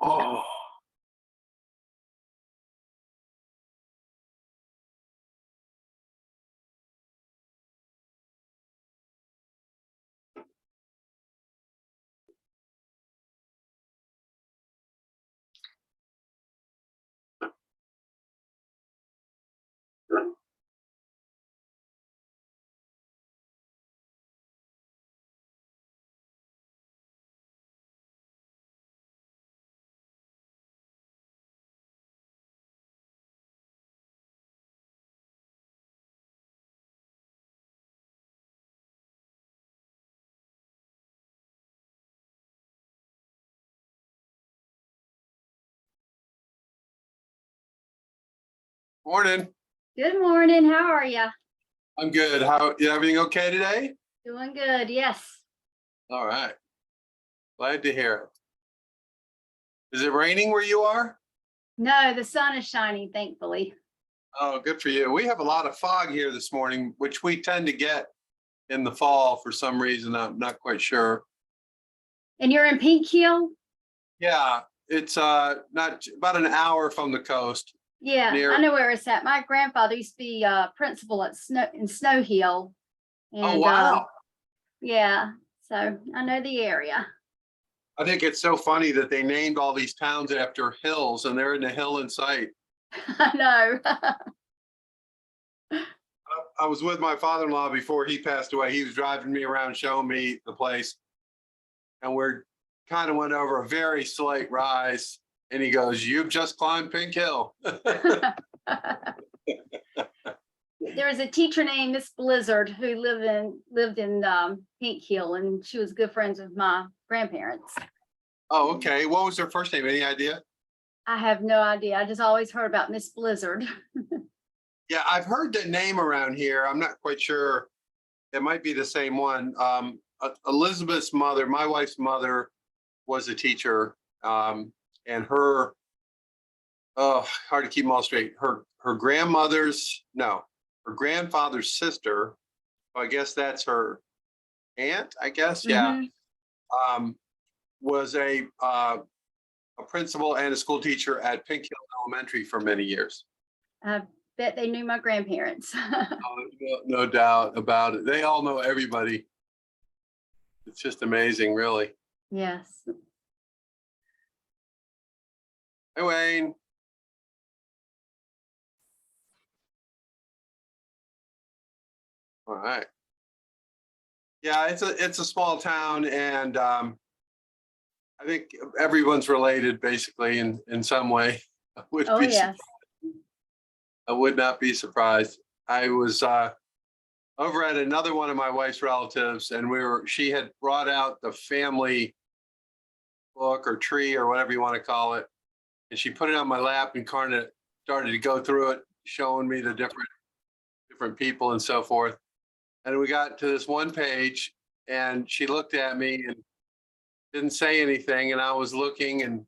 Oh, morning. Good morning. How are you? I'm good. How, everything okay today? Doing good. Yes. All right. Glad to hear it. Is it raining where you are? No, the sun is shining, thankfully. Oh, good for you. We have a lot of fog here this morning, which we tend to get in the fall for some reason. I'm not quite sure. And you're in Pink Hill? Yeah, it's not about an hour from the coast. Yeah, Near. I know where it's at. My grandfather used to be principal at Snow Hill. Oh, And wow. yeah, so I know the area. I think it's so funny that they named all these towns after hills and they're in the hill in sight. I know. I was with my father-in-law before he passed away. He was driving me around, showing me the place. And we're kind of went over a very slight rise. And he goes, "You've just climbed Pink Hill." There was a teacher named Miss Blizzard who lived in Pink Hill, and she was good friends with my grandparents. Oh, okay. What was her first name? Any idea? I have no idea. I just always heard about Miss Blizzard. Yeah, I've heard that name around here. I'm not quite sure. It might be the same one. Elizabeth's mother, my wife's mother, was a teacher, and her, oh, hard to keep them all straight. Her grandmother's, no, her grandfather's sister. I guess that's her aunt. I guess, yeah. Mhm. Was a principal and a school teacher at Pink Hill Elementary for many years. I bet they knew my grandparents. No doubt about it. They all know everybody. It's just amazing, really. Yes. Hey, Wayne. All right. Yeah, it's a small town, and I think everyone's related basically in some way. Oh, yes. I would not be surprised. I was over at another one of my wife's relatives, and she had brought out the family book or tree or whatever you want to call it, and she put it on my lap and kind of started to go through it, showing me the different people and so forth. And we got to this one page, and she looked at me and didn't say anything, and I was looking, and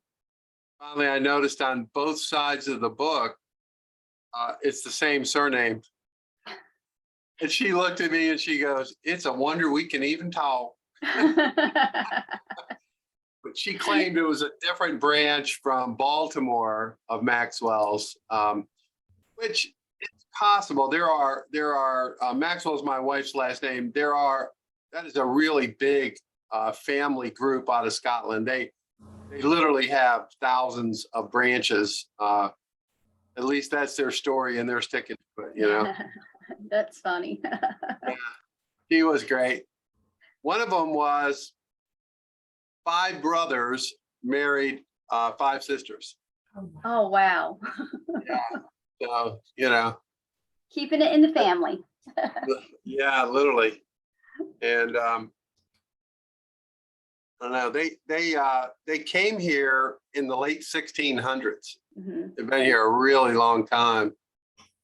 finally I noticed on both sides of the book, it's the same surname. And she looked at me and she goes, "It's a wonder we can even talk." But she claimed it was a different branch from Baltimore of Maxwell's, which is possible. There are Maxwell's my wife's last name. That is a really big family group out of Scotland. They literally have thousands of branches. At least that's their story, and they're sticking to it. That's funny. Yeah, he was great. One of them was 5 brothers married 5 sisters. Oh, wow. Yeah, so Keeping it in the family. yeah, literally. And I don't know. They came here in the late 1600s. Mhm. They've been here a really long time,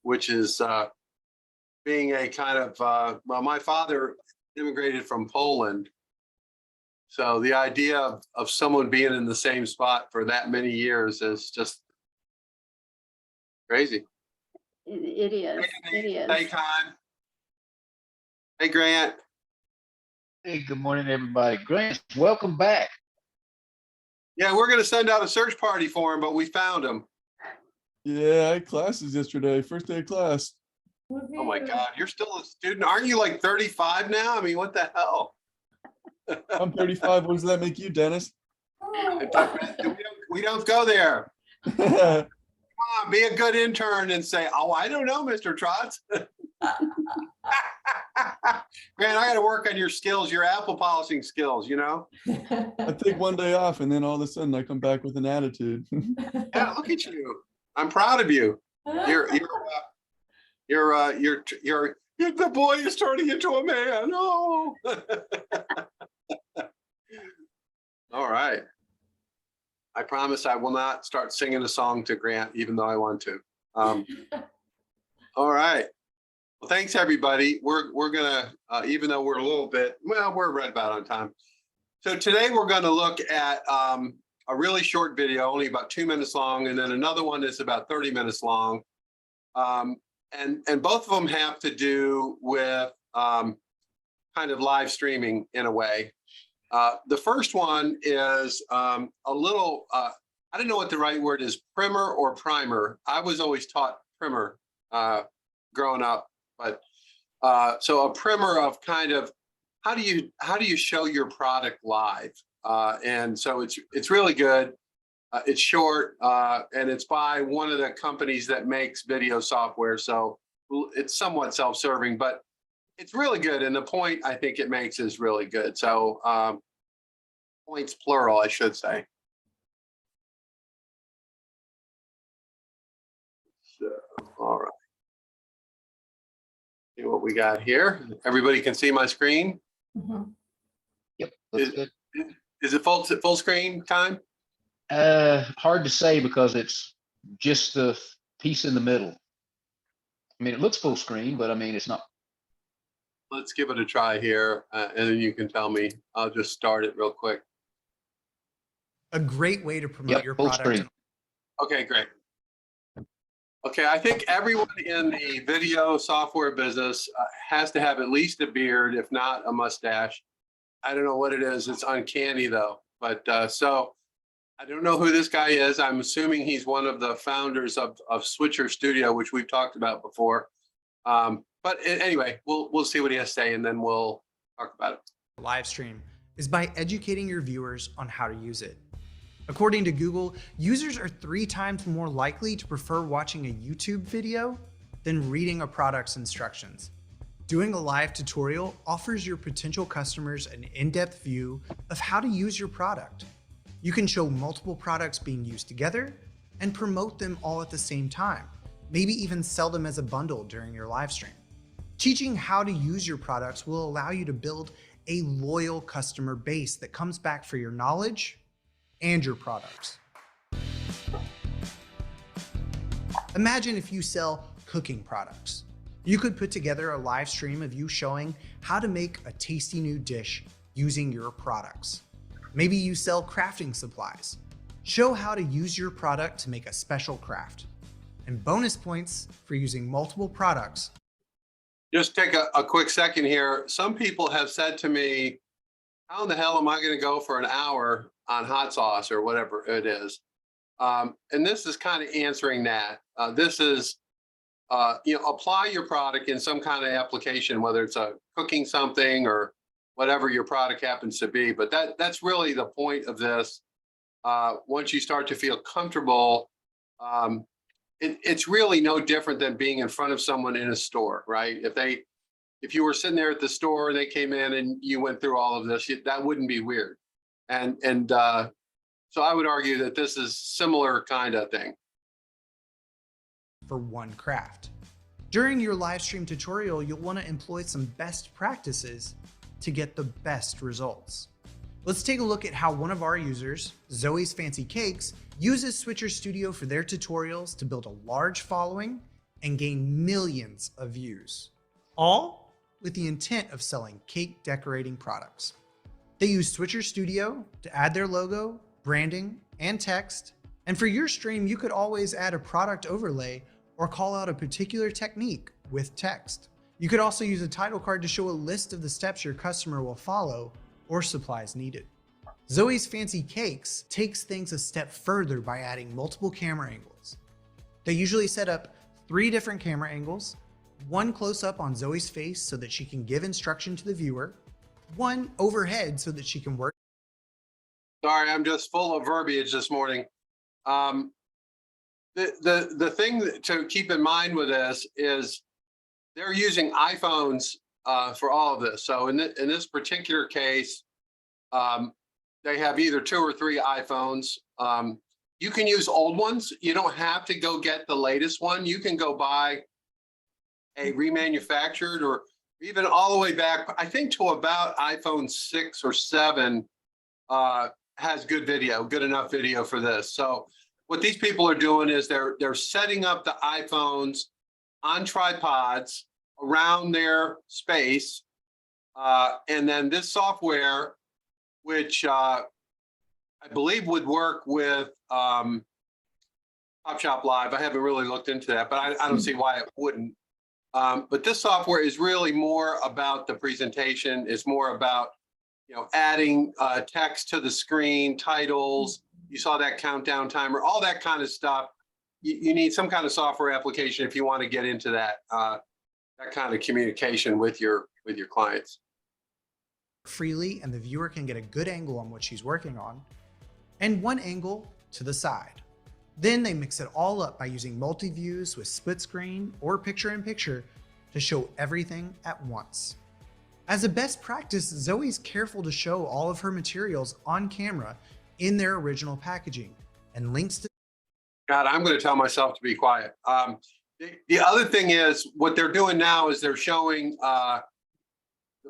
which is being a kind of well, my father immigrated from Poland. So the idea of someone being in the same spot for that many years is just crazy. It is. It is. Hey, Con. Hey, Grant. Hey, good morning, everybody. Grant, welcome back. Yeah, we're gonna send out a search party for him, but we found him. Yeah, I had classes yesterday, first day of class. Oh my God, you're still a student? Aren't you like 35 now? I mean, what the hell? I'm 35. What does that make you, Dennis? We don't go there. That's Come on, be a good intern and say, oh, I don't know, Mr. Trotz. Man, I got to work on your skills, your apple polishing skills, you know? I take one day off and then all of a sudden I come back with an attitude. Yeah, look at you. I'm proud of you. The boy is turning into a man. Oh. All right. I promise I will not start singing a song to Grant, even though I want to. All right. Well, thanks everybody. We're gonna, even though we're a little bit, well, we're right about on time. So today we're going to look at a really short video, only about 2 minutes long, and then another one is about 30 minutes long. And both of them have to do with kind of live streaming in a way. The first one is a little, I don't know what the right word is, primer or primer. I was always taught primer growing up, but so a primer of kind of how do you show your product live? And so it's really good. It's short and it's by one of the companies that makes video software. So it's somewhat self-serving, but it's really good. And the point I think it makes is really good. So points plural, I should say. So, all right. See what we got here. Everybody can see my screen. Yep, looks good. Is it full screen time? Hard to say because it's just the piece in the middle. I mean, it looks full screen, but I mean, it's not. Let's give it a try here, and then you can tell me. I'll just start it real quick. A great way to promote your Full product. screen. Okay, great. Okay, I think everyone in the video software business has to have at least a beard, if not a mustache. I don't know what it is. It's uncanny though. But so I don't know who this guy is. I'm assuming he's one of the founders of Switcher Studio, which we've talked about before. But anyway, we'll see what he has to say and then we'll talk about it. Live stream is by educating your viewers on how to use it. According to Google, users are 3 times more likely to prefer watching a YouTube video than reading a product's instructions. Doing a live tutorial offers your potential customers an in-depth view of how to use your product. You can show multiple products being used together and promote them all at the same time, maybe even sell them as a bundle during your live stream. Teaching how to use your products will allow you to build a loyal customer base that comes back for your knowledge and your products. Imagine if you sell cooking products. You could put together a live stream of you showing how to make a tasty new dish using your products. Maybe you sell crafting supplies. Show how to use your product to make a special craft. And bonus points for using multiple products. Just take a quick second here. Some people have said to me, how in the hell am I going to go for an hour on hot sauce or whatever it is? And this is kind of answering that. This is, apply your product in some kind of application, whether it's a cooking something or whatever your product happens to be. But that's really the point of this. Once you start to feel comfortable, it's really no different than being in front of someone in a store, right? If you were sitting there at the store and they came in and you went through all of this, that wouldn't be weird. And so I would argue that this is similar kind of thing. For one craft. During your live stream tutorial, you'll want to employ some best practices to get the best results. Let's take a look at how one of our users, Zoe's Fancy Cakes, uses Switcher Studio for their tutorials to build a large following and gain millions of views, all with the intent of selling cake decorating products. They use Switcher Studio to add their logo, branding, and text. And for your stream, you could always add a product overlay or call out a particular technique with text. You could also use a title card to show a list of the steps your customer will follow or supplies needed. Zoe's Fancy Cakes takes things a step further by adding multiple camera angles. They usually set up 3 different camera angles, one close up on Zoe's face so that she can give instruction to the viewer, one overhead so that she can work. Sorry, I'm just full of verbiage this morning. The thing to keep in mind with this is they're using iPhones for all of this. So in this particular case, they have either 2 or 3 iPhones. You can use old ones. You don't have to go get the latest one. You can go buy a remanufactured or even all the way back, I think to about iPhone 6 or 7 has good video, good enough video for this. So what these people are doing is they're setting up the iPhones on tripods around their space. And then this software, which I believe would work with Top Shop Live. I haven't really looked into that, but I don't see why it wouldn't. But this software is really more about the presentation. It's more about, adding text to the screen, titles. You saw that countdown timer, all that kind of stuff. You need some kind of software application if you want to get into that kind of communication with your clients. Freely, and the viewer can get a good angle on what she's working on, and one angle to the side. Then they mix it all up by using multi-views with split screen or picture-in-picture to show everything at once. As a best practice, Zoe's careful to show all of her materials on camera in their original packaging and links to. God, I'm going to tell myself to be quiet. The other thing is what they're doing now is they're showing the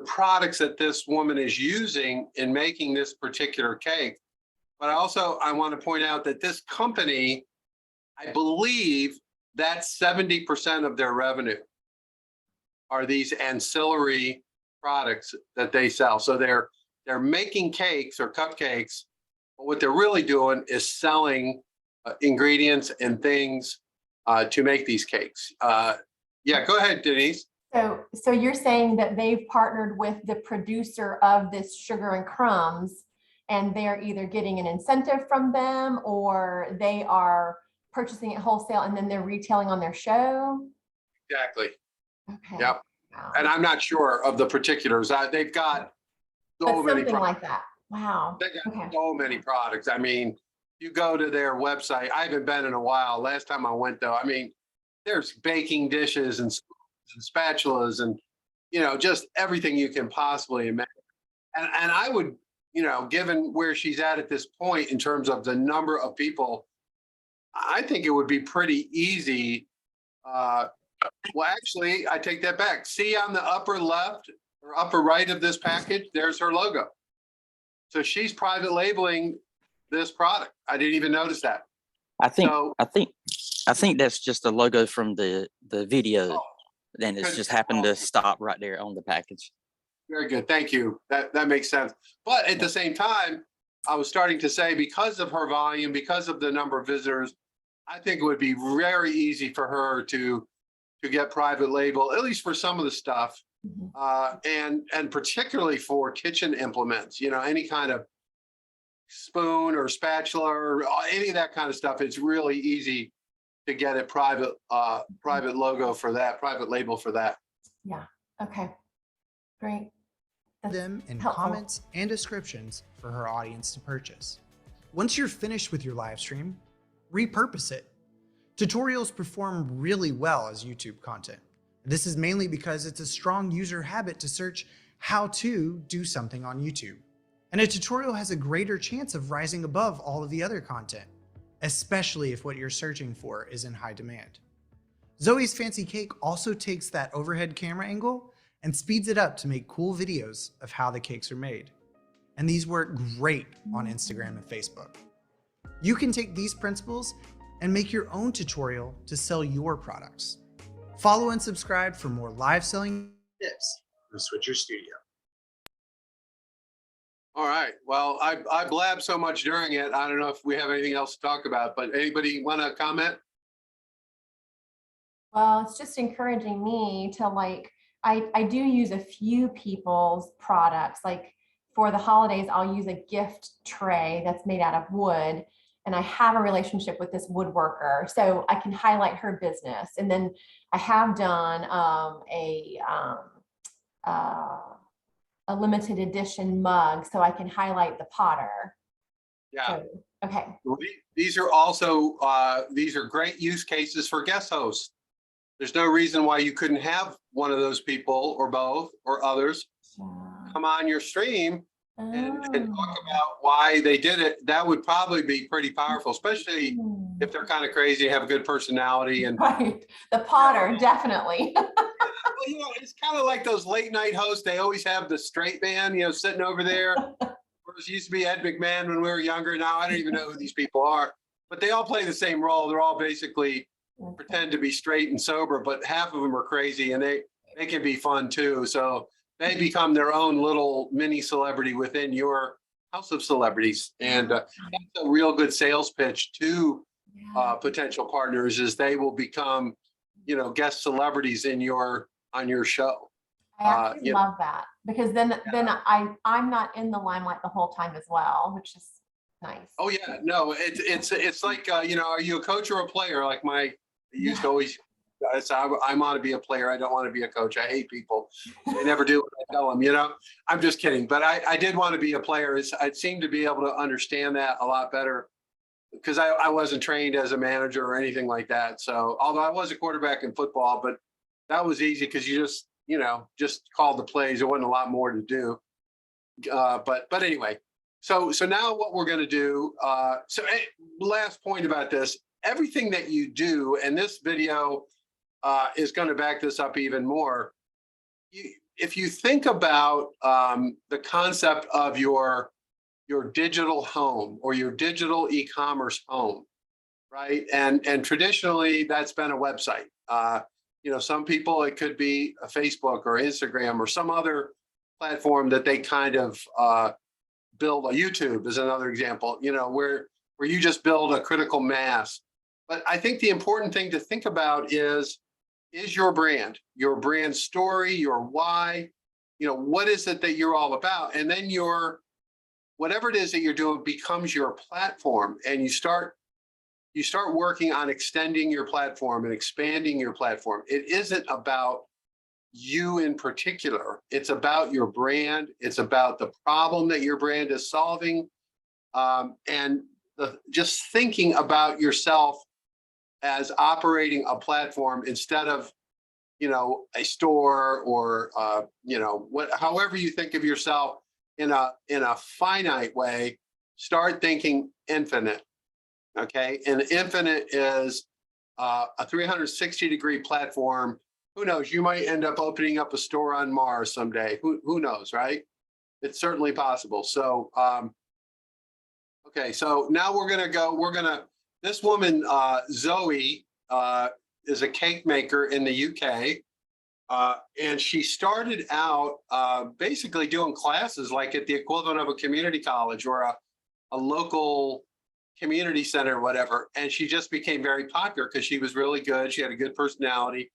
products that this woman is using in making this particular cake. But I want to point out that this company, I believe that's 70% of their revenue are these ancillary products that they sell. So they're making cakes or cupcakes, but what they're really doing is selling ingredients and things to make these cakes. Yeah, go ahead, Denise. So you're saying that they've partnered with the producer of this sugar and crumbs, and they're either getting an incentive from them or they are purchasing it wholesale and then they're retailing on their show? Exactly. Okay. Yep. Wow. And I'm not sure of the particulars. They've got so But many something products. like that. Wow. They got Okay. so many products. I mean, you go to their website. I haven't been in a while. Last time I went though, I mean, there's baking dishes and spatulas and, just everything you can possibly imagine. And I would, given where she's at this point in terms of the number of people, I think it would be pretty easy. Well, actually, I take that back. See on the upper left or upper right of this package, there's her logo. So she's private labeling this product. I didn't even notice that. I think So- I think that's just a logo from the video, Oh, and it's good. just happened to stop right there on the package. Very good. Thank you. That makes sense. But at the same time, I was starting to say because of her volume, because of the number of visitors, I think it would be very easy for her to get private label, at least for some of the stuff. Mhm. And particularly for kitchen implements, any kind of spoon or spatula or any of that kind of stuff. It's really easy to get a private logo for that, private label for that. Yeah. Okay. Great. That's them in helpful. comments and descriptions for her audience to purchase. Once you're finished with your live stream, repurpose it. Tutorials perform really well as YouTube content. This is mainly because it's a strong user habit to search how to do something on YouTube. And a tutorial has a greater chance of rising above all of the other content, especially if what you're searching for is in high demand. Zoe's Fancy Cake also takes that overhead camera angle and speeds it up to make cool videos of how the cakes are made. And these work great on Instagram and Facebook. You can take these principles and make your own tutorial to sell your products. Follow and subscribe for more live selling tips from Switcher Studio. All right. Well, I blabbed so much during it. I don't know if we have anything else to talk about, but anybody want to comment? Well, it's just encouraging me to I do use a few people's products, like for the holidays, I'll use a gift tray that's made out of wood. And I have a relationship with this woodworker, so I can highlight her business. And then I have done a limited edition mug, so I can highlight the potter. Yeah. So, okay. Well, these are also, these are great use cases for guest hosts. There's no reason why you couldn't have one of those people or both or others come on your stream and talk about why they did it. That would probably be pretty powerful, especially if they're kind of crazy, have a good personality. And Right, the potter, definitely. well, you know, it's kind of like those late night hosts. They always have the straight man, you know, sitting over there. It used to be Ed McMahon when we were younger. Now I don't even know who these people are, but they all play the same role. They're all basically pretend to be straight and sober, but half of them are crazy, and they can be fun too. So they become their own little mini celebrity within your house of celebrities. And that's a real good sales pitch to potential partners, is they will become, you know, guest celebrities in on your show. I actually love that, because then I'm not in the limelight the whole time as well, which is nice. Oh yeah, no, it's like, you know, are you a coach or a player? Like I used to always, I want to be a player. I don't want to be a coach. I hate people. They never do what I tell them, you know. I'm just kidding. But I did want to be a player. I seemed to be able to understand that a lot better, because I wasn't trained as a manager or anything like that. So although I was a quarterback in football, but that was easy because you just, you know, just called the plays. There wasn't a lot more to do. But anyway, so now what we're going to do, last point about this, everything that you do, and this video is going to back this up even more. If you think about the concept of your digital home or your digital e-commerce home, right? And traditionally that's been a website. You know, some people, it could be a Facebook or Instagram or some other platform that they kind of build. A YouTube is another example, you know, where you just build a critical mass. But I think the important thing to think about is your brand story, your why, you know, what is it that you're all about? And then whatever it is that you're doing becomes your platform, and you start working on extending your platform and expanding your platform. It isn't about you in particular. It's about your brand. It's about the problem that your brand is solving. And just thinking about yourself as operating a platform instead of, you know, a store or, you know, however you think of yourself in a finite way. Start thinking infinite. Okay. And infinite is a 360-degree platform. Who knows? You might end up opening up a store on Mars someday. Who knows, right? It's certainly possible. So, okay. So now this woman, Zoe, is a cake maker in the UK. And she started out basically doing classes like at the equivalent of a community college or a local community center or whatever. And she just became very popular because she was really good. She had a good personality.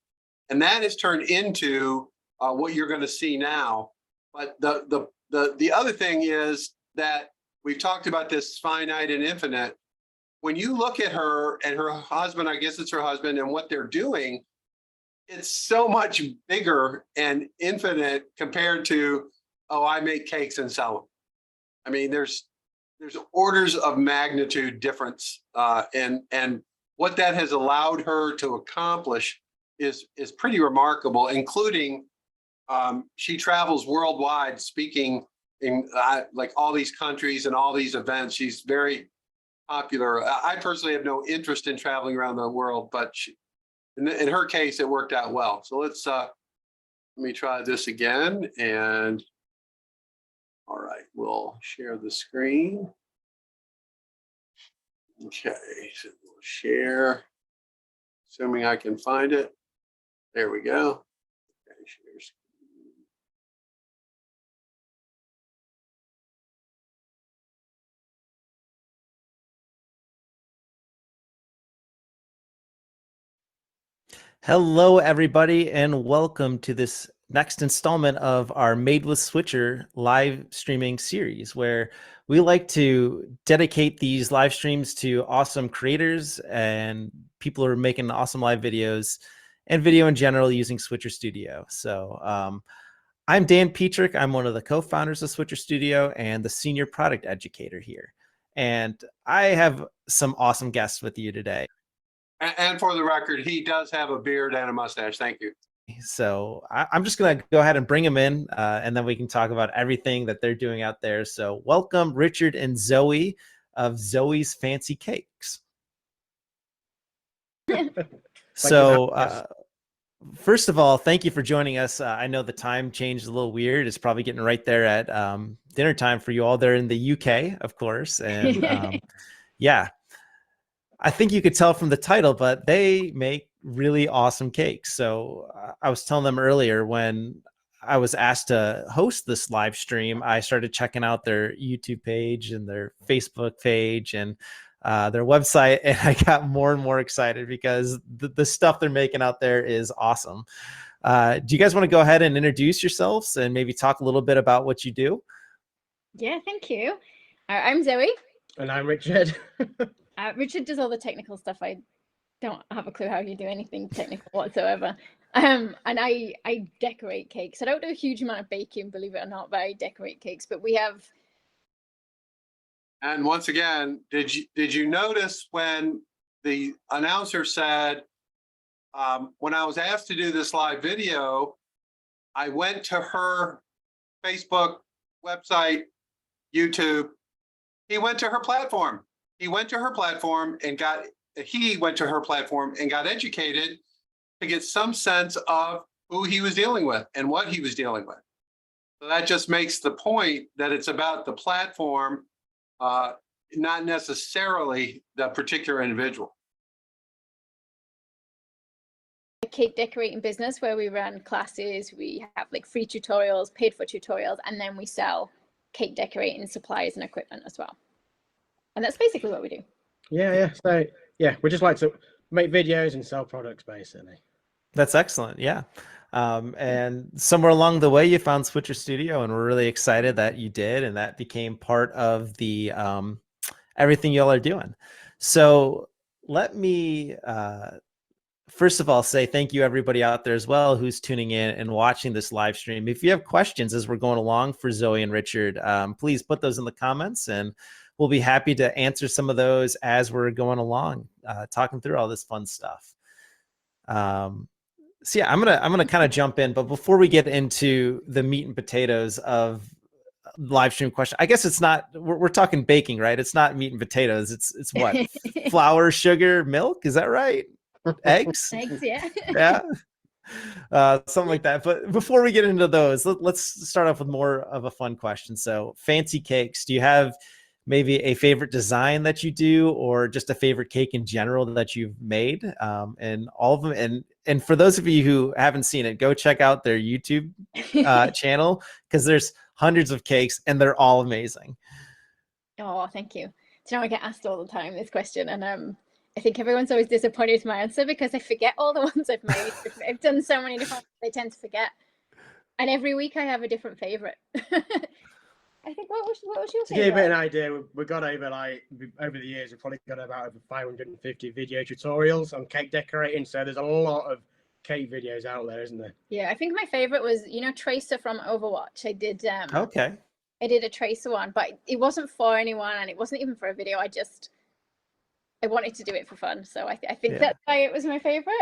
And that has turned into what you're going to see now. But the other thing is that we've talked about this finite and infinite. When you look at her and her husband, I guess it's her husband, and what they're doing, it's so much bigger and infinite compared to, oh, I make cakes and sell them. I mean, there's orders of magnitude difference, and what that has allowed her to accomplish is pretty remarkable, including she travels worldwide speaking in like all these countries and all these events. She's very popular. I personally have no interest in traveling around the world, but in her case, it worked out well. So let me try this again. And all right, we'll share the screen. Okay, so we'll share, assuming I can find it. There we go. Okay, share screen. Hello, everybody, and welcome to this next installment of our Made with Switcher live streaming series, where we like to dedicate these live streams to awesome creators and people who are making awesome live videos and video in general using Switcher Studio. So I'm Dan Petrick. I'm one of the co-founders of Switcher Studio and the senior product educator here. And I have some awesome guests with you today. And for the record, he does have a beard and a mustache. Thank you. So I'm just going to go ahead and bring them in, and then we can talk about everything that they're doing out there. So welcome Richard and Zoe of Zoe's Fancy Cakes. So first of all, thank you for joining us. I know the time changed a little weird. It's probably getting right there at dinner time for you all. They're in the UK, of course. And yeah, I think you could tell from the title, but they make really awesome cakes. So I was telling them earlier, when I was asked to host this live stream, I started checking out their YouTube page and their Facebook page and their website, and I got more and more excited because the stuff they're making out there is awesome. Do you guys want to go ahead and introduce yourselves and maybe talk a little bit about what you do? Yeah, thank you. I'm Zoe. And I'm Richard. Richard does all the technical stuff. I don't have a clue how you do anything technical whatsoever. And I decorate cakes. I don't do a huge amount of baking, believe it or not, but I decorate cakes. But we have. And once again, did you notice when the announcer said, when I was asked to do this live video, I went to her Facebook website, YouTube. He went to her platform. He went to her platform and got educated to get some sense of who he was dealing with and what he was dealing with. So that just makes the point that it's about the platform, not necessarily the particular individual. A cake decorating business where we run classes, we have like free tutorials, paid for tutorials, and then we sell cake decorating supplies and equipment as well. And that's basically what we do. Yeah. So yeah, we just like to make videos and sell products basically. That's excellent. Yeah. And somewhere along the way, you found Switcher Studio, and we're really excited that you did, and that became part of the everything y'all are doing. So let me first of all say thank you everybody out there as well who's tuning in and watching this live stream. If you have questions as we're going along for Zoe and Richard, please put those in the comments, and we'll be happy to answer some of those as we're going along, talking through all this fun stuff. So yeah, I'm gonna kind of jump in, but before we get into the meat and potatoes of live stream question, I guess it's not. We're talking baking, right? It's not meat and potatoes. It's what? Flour, sugar, milk. Is that right? Eggs. Eggs, yeah. Yeah. Something like that. But before we get into those, let's start off with more of a fun question. So, fancy cakes. Do you have maybe a favorite design that you do, or just a favorite cake in general that you've made? And all of them. And for those of you who haven't seen it, go check out their YouTube channel, because there's hundreds of cakes and they're all amazing. Oh, thank you. So now I get asked all the time this question, and I think everyone's always disappointed with my answer because I forget all the ones I've made. I've done so many different ones, I tend to forget. And every week I have a different favorite. I think what was your favorite? To give you a bit of an idea, we got over the years, we've probably got about over 550 video tutorials on cake decorating. So there's a lot of cake videos out there, isn't there? Yeah, I think my favorite was, Tracer from Overwatch. I did Okay. I did a Tracer one, but it wasn't for anyone, and it wasn't even for a video. I wanted to do it for fun. So I think that's why it was my favorite.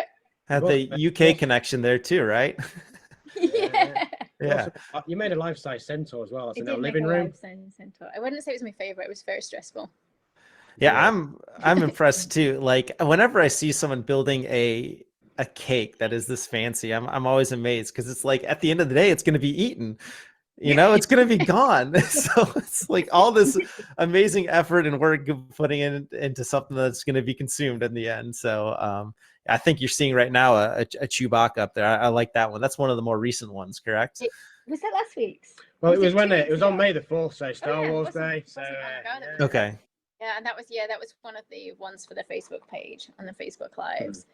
Had the UK connection there too, right? Yeah. Yeah. Also, you made a life-size centaur as well. That's in our did make living a room. life-size centaur. I wouldn't say it was my favorite. It was very stressful. Yeah, I'm impressed too. Like whenever I see someone building a cake that is this fancy, I'm always amazed, because it's like at the end of the day, it's going to be eaten. It's going to be gone. So it's like all this amazing effort and work putting into something that's going to be consumed in the end. So I think you're seeing right now a Chewbacca up there. I like that one. That's one of the more recent ones, correct? Was that last week's? Well, it was on May the 4th, so Star Wars Day. So okay. Yeah, and that was one of the ones for the Facebook page and the Facebook Lives.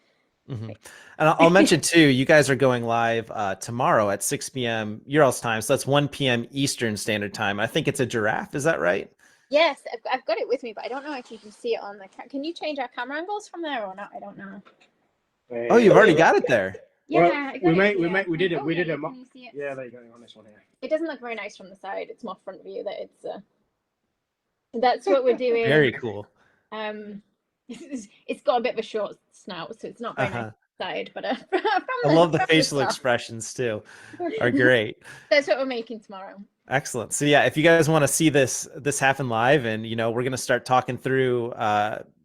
Mhm. And I'll mention too, you guys are going live tomorrow at 6 p.m. your all's time. So that's 1 p.m. Eastern Standard Time. I think it's a giraffe. Is that right? Yes, I've got it with me, but I don't know if you can see it on the can you change our camera angles from there or not? I don't know. Oh, you've already got it there. Yeah, Well, I got it here. we did it. Oh, We yeah, did a. can you see it? Yeah, there you go on this one here. It doesn't look very nice from the side. It's more front view that it's. That's what we're doing. Very cool. It's got a bit of a short snout, so it's not very nice side. But I love the facial expressions too. Are great. That's what we're making tomorrow. Excellent. So yeah, if you guys want to see this happen live, and we're gonna start talking through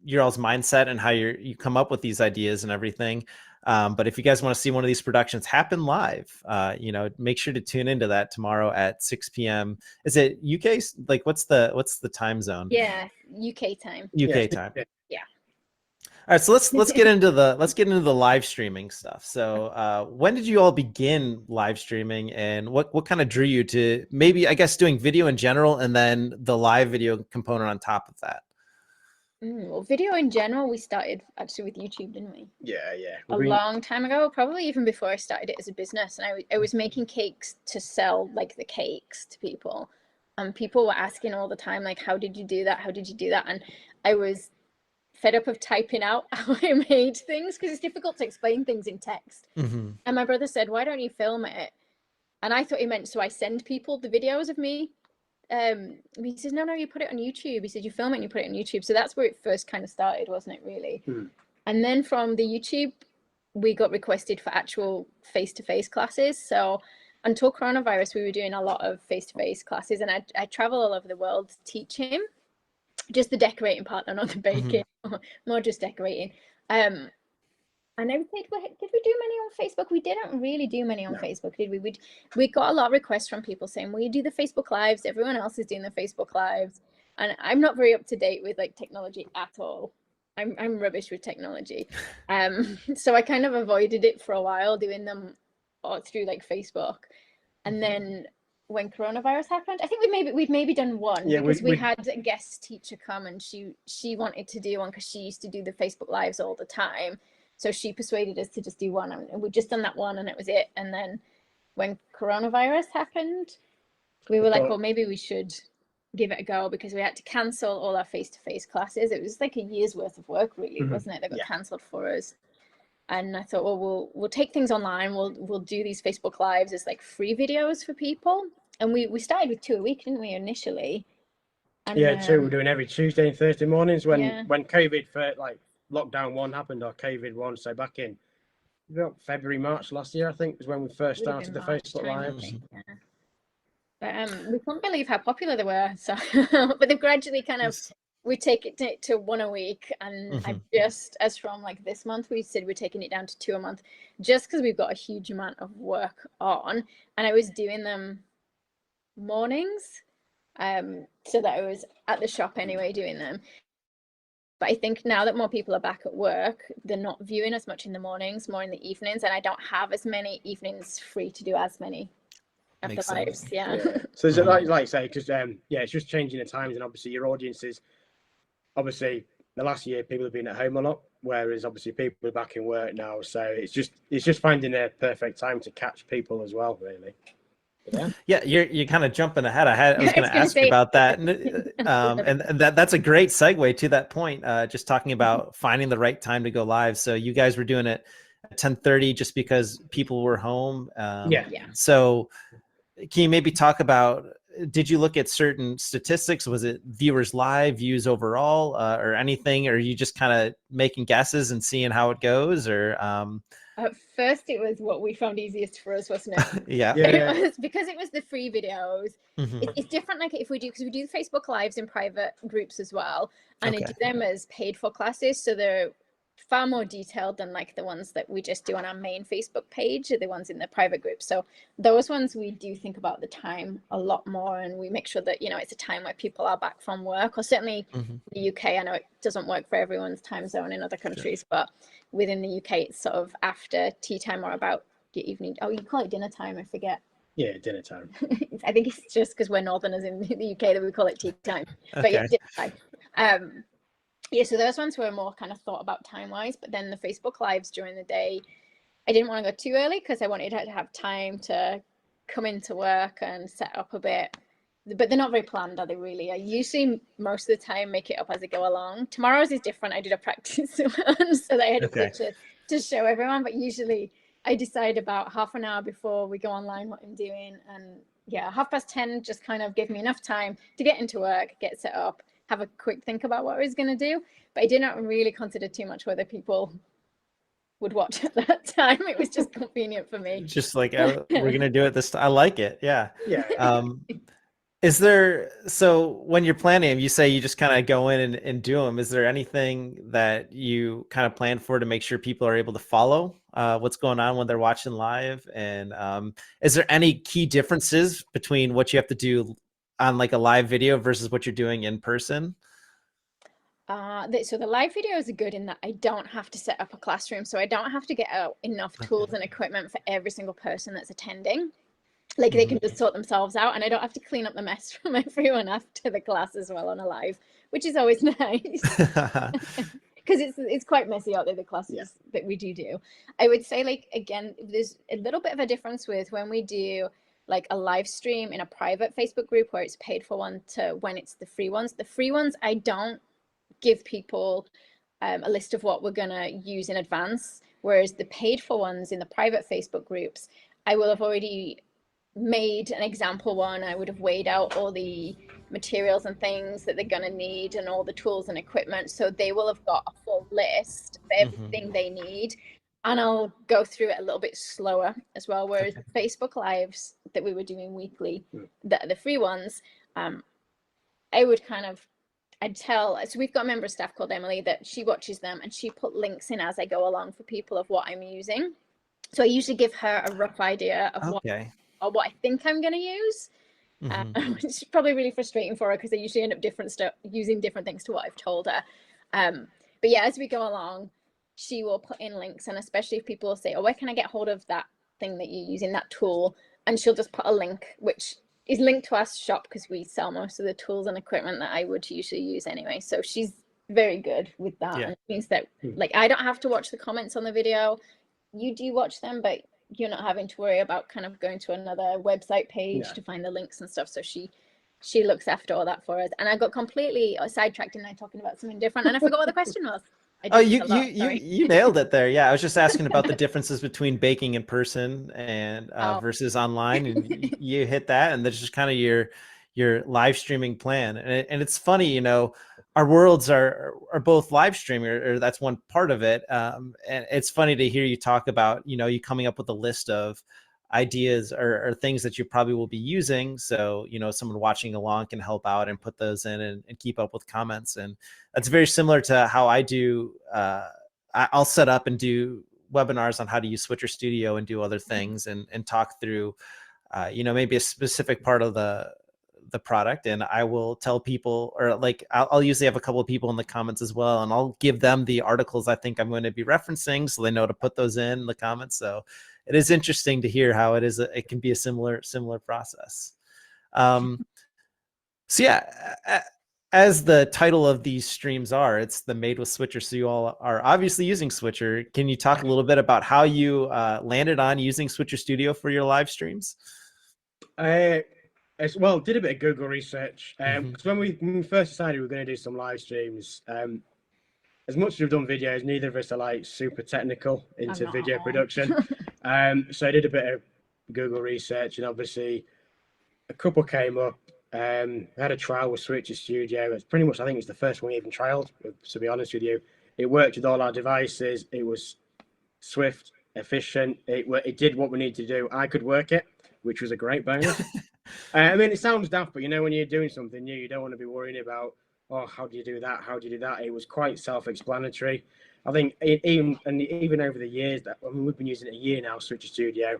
your all's mindset and how you come up with these ideas and everything. But if you guys want to see one of these productions happen live, make sure to tune into that tomorrow at 6 p.m. Is it UK? Like, what's the time zone? Yeah, UK time. UK time. Yeah. All right, so let's get into the live streaming stuff. So when did you all begin live streaming, and what kind of drew you to maybe, I guess, doing video in general and then the live video component on top of that? Well, video in general, we started actually with YouTube, didn't we? Yeah. A long time ago, probably even before I started it as a business. And I was making cakes to sell, like, the cakes to people. And people were asking all the time, like, how did you do that? How did you do that? And I was fed up of typing out how I made things because it's difficult to explain things in text. Mm-hmm. And my brother said, why don't you film it? And I thought he meant, so I send people the videos of me. He says, no, you put it on YouTube. He said, you film it and you put it on YouTube. So that's where it first kind of started, wasn't it, really? And then from the YouTube, we got requested for actual face-to-face classes. So until coronavirus, we were doing a lot of face-to-face classes, and I travel all over the world to teach him. Just the decorating part, not the baking, more just decorating. And I would say, did we do many on Facebook? We didn't really do many on Facebook, did we? We got a lot of requests from people saying, will you do the Facebook Lives? Everyone else is doing the Facebook Lives. And I'm not very up to date with, like, technology at all. I'm rubbish with technology. So I kind of avoided it for a while, doing them through, like, Facebook. And then when coronavirus happened, I think we'd maybe done one, because we had a guest teacher come, and she wanted to do one because she used to do the Facebook Lives all the time. So she persuaded us to just do one, and we'd just done that one, and that was it. And then when coronavirus happened, we were like, well, maybe we should give it a go, because we had to cancel all our face-to-face classes. It was like a year's worth of work, really, wasn't it? That got cancelled for us. And I thought, well, we'll take things online. We'll do these Facebook Lives as, like, free videos for people. And we started with 2 a week, didn't we, initially? And, 2. We're doing every Tuesday and Thursday mornings. When COVID for, like, lockdown 1 happened, or COVID 1, so back in February, March last year, I think, was when we first started the Facebook Lives. But we couldn't believe how popular they were. So, but they've gradually kind of, we take it to 1 a week, and I just, as from, like, this month, we said we're taking it down to 2 a month, just because we've got a huge amount of work on, and I was doing them mornings, so that I was at the shop anyway doing them. But I think now that more people are back at work, they're not viewing as much in the mornings, more in the evenings, and I don't have as many evenings free to do as many of the lives. Yeah. So is it like I say, because it's just changing the times, and obviously your audiences. Obviously, the last year people have been at home a lot, whereas obviously people are back in work now. So it's just finding a perfect time to catch people as well, really. Yeah, you're kind of jumping ahead. I was going to ask you about that, and that's a great segue to that point. Just talking about finding the right time to go live. So you guys were doing it at 10:30 just because people were home. So can you maybe talk about? Did you look at certain statistics? Was it viewers live, views overall, or anything? Or are you just kind of making guesses and seeing how it goes, or? At first, it was what we found easiest for us, wasn't it? It was because it was the free videos. It's different, like, if we do, because we do the Facebook Lives in private groups as well, and I do them as paid for classes, so they're far more detailed than, like, the ones that we just do on our main Facebook page, or the ones in the private group. So those ones, we do think about the time a lot more, and we make sure that, it's a time where people are back from work, or certainly the UK. I know it doesn't work for everyone's time zone in other countries, but within the UK, it's sort of after tea time or about the evening. Oh, you call it dinner time, I forget. Yeah, dinner time. I think it's just because we're northerners in the UK that we call it tea time. But yeah, dinner time. Yeah, so those ones were more kind of thought about time wise, but then the Facebook lives during the day, I didn't want to go too early because I wanted her to have time to come into work and set up a bit. But they're not very planned, are they really? I usually most of the time make it up as I go along. Tomorrow's is different. I did a practice one, so I had a Okay. picture to show everyone. But usually I decide about half an hour before we go online what I'm doing. And yeah, 10:30 just kind of gave me enough time to get into work, get set up, have a quick think about what I was going to do. But I did not really consider too much whether people would watch at that time. It was just convenient for me. Just like we're gonna do it this time. I like it. Yeah. Yeah. Is there, so when you're planning them, you say you just kind of go in and do them. Is there anything that you kind of plan for to make sure people are able to follow what's going on when they're watching live? And is there any key differences between what you have to do on like a live video versus what you're doing in person? So the live videos are good in that I don't have to set up a classroom. So I don't have to get out enough tools and equipment for every single person that's attending. Like they can just sort themselves out, and I don't have to clean up the mess from everyone after the class as well on a live, which is always nice because it's quite messy out there, the classes that we do. I would say, like, again, there's a little bit of a difference with when we do like a live stream in a private Facebook group where it's paid for one to when it's the free ones. The free ones, I don't give people a list of what we're gonna use in advance, whereas the paid for ones in the private Facebook groups, I will have already made an example one. I would have weighed out all the materials and things that they're going to need and all the tools and equipment, so they will have got a full list of everything they need, and I'll go through it a little bit slower as well, whereas the Facebook lives that we were doing weekly, the free ones, I would kind of, I'd tell, so we've got a member of staff called Emily that she watches them and she put links in as I go along for people of what I'm using. So I usually give her a rough idea of what I think I'm going to use, which is probably really frustrating for her because I usually end up using different things to what I've told her. But yeah, as we go along, she will put in links, and especially if people will say, oh, where can I get hold of that thing that you're using, that tool? And she'll just put a link, which is linked to our shop because we sell most of the tools and equipment that I would usually use anyway. So she's very good with that. And it means that like I don't have to watch the comments on the video. You do watch them, but you're not having to worry about kind of going to another website page to find the links and stuff. So she looks after all that for us. And I got completely sidetracked and I'm talking about something different, and I forgot what the question was. Oh, you nailed it there. Yeah, I was just asking about the differences between baking in person and versus online, and you hit that, and that's just kind of your live streaming plan. And it's funny, you know, our worlds are both live streaming, or that's one part of it. And it's funny to hear you talk about, you know, you coming up with a list of ideas or things that you probably will be using. So, you know, someone watching along can help out and put those in and keep up with comments. And that's very similar to how I do. I'll set up and do webinars on how to use Switcher Studio and do other things and talk through, you know, maybe a specific part of the product, and I will tell people, or like I'll usually have a couple of people in the comments as well, and I'll give them the articles I think I'm going to be referencing so they know to put those in the comments. So it is interesting to hear how it can be a similar process. So yeah, as the title of these streams are, it's the Made with Switcher, so you all are obviously using Switcher. Can you talk a little bit about how you landed on using Switcher Studio for your live streams? Well, did a bit of Google research. Because when we first decided we were going to do some live streams, as much as we've done videos, neither of us are like super technical into video production. So I did a bit of Google research, and obviously a couple came up. I had a trial with Switcher Studio. It's pretty much, I think it's the first one we even trialed, to be honest with you. It worked with all our devices. It was swift, efficient. It did what we needed to do. I could work it, which was a great bonus. I mean, it sounds daft, but you know, when you're doing something new, you don't want to be worrying about, oh, how do you do that? How do you do that? It was quite self-explanatory. I think even over the years that, I mean, we've been using it a year now, Switcher Studio.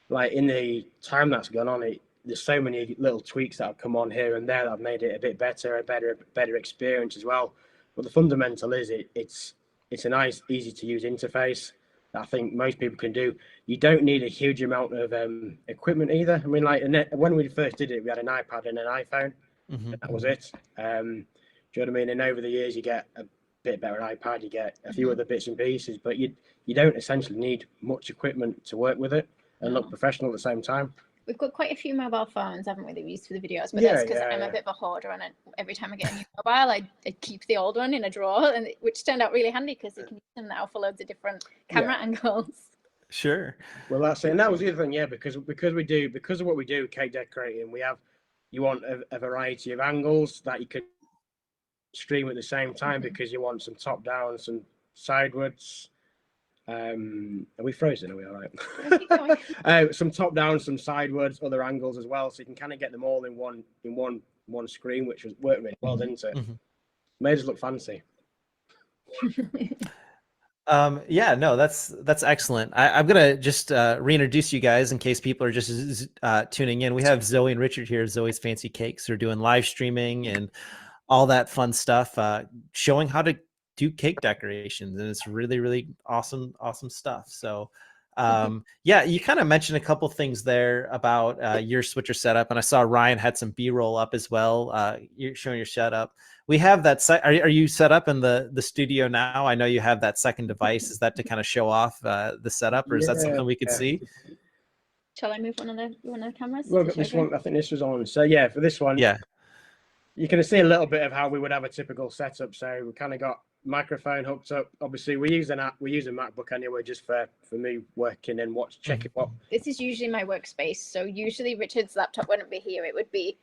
Like in the time that's gone on, there's so many little tweaks that have come on here and there that have made it a bit better, a better experience as well. But the fundamental is it's a nice, easy to use interface that I think most people can do. You don't need a huge amount of equipment either. I mean, like when we first did it, we had an iPad and an iPhone. And that was it. Do you know what I mean? And over the years, you get bit better iPad, you get a few other bits and pieces, but you don't essentially need much equipment to work with it and look professional at the same time. We've got quite a few mobile phones, haven't we, that we use for the videos, but Yeah, that's because I'm yeah. a bit of a hoarder, and every time I get a new mobile, I keep the old one in a drawer, and which turned out really handy because you can use them now for loads of different camera angles. Sure. Well, that's it. And that was the other thing, yeah, because of what we do, cake decorating, you want a variety of angles that you can stream at the same time, because you want some top down, some sidewards. Are we frozen? Are we all right? Some top down, some sidewards, other angles as well, so you can kind of get them all in one screen, which worked really well, didn't it? Made us look fancy. Yeah, no, that's excellent. I'm gonna just reintroduce you guys in case people are just tuning in. We have Zoe and Richard here, Zoe's Fancy Cakes, who are doing live streaming and all that fun stuff, showing how to do cake decorations, and it's really, really awesome stuff. So yeah, you kind of mentioned a couple things there about your switcher setup, and I saw Ryan had some B-roll up as well. You're showing your setup. We have that are you set up in the studio now? I know you have that second device. Is that to kind of show off the setup, or is that something we could see? Shall I move one of the cameras? Well, this one, I think this was on. So yeah, for this one, yeah, you can see a little bit of how we would have a typical setup. So we kind of got microphone hooked up. Obviously, we use a MacBook anyway, just for me working and checking what. This is usually my workspace. So usually Richard's laptop wouldn't be here. It would be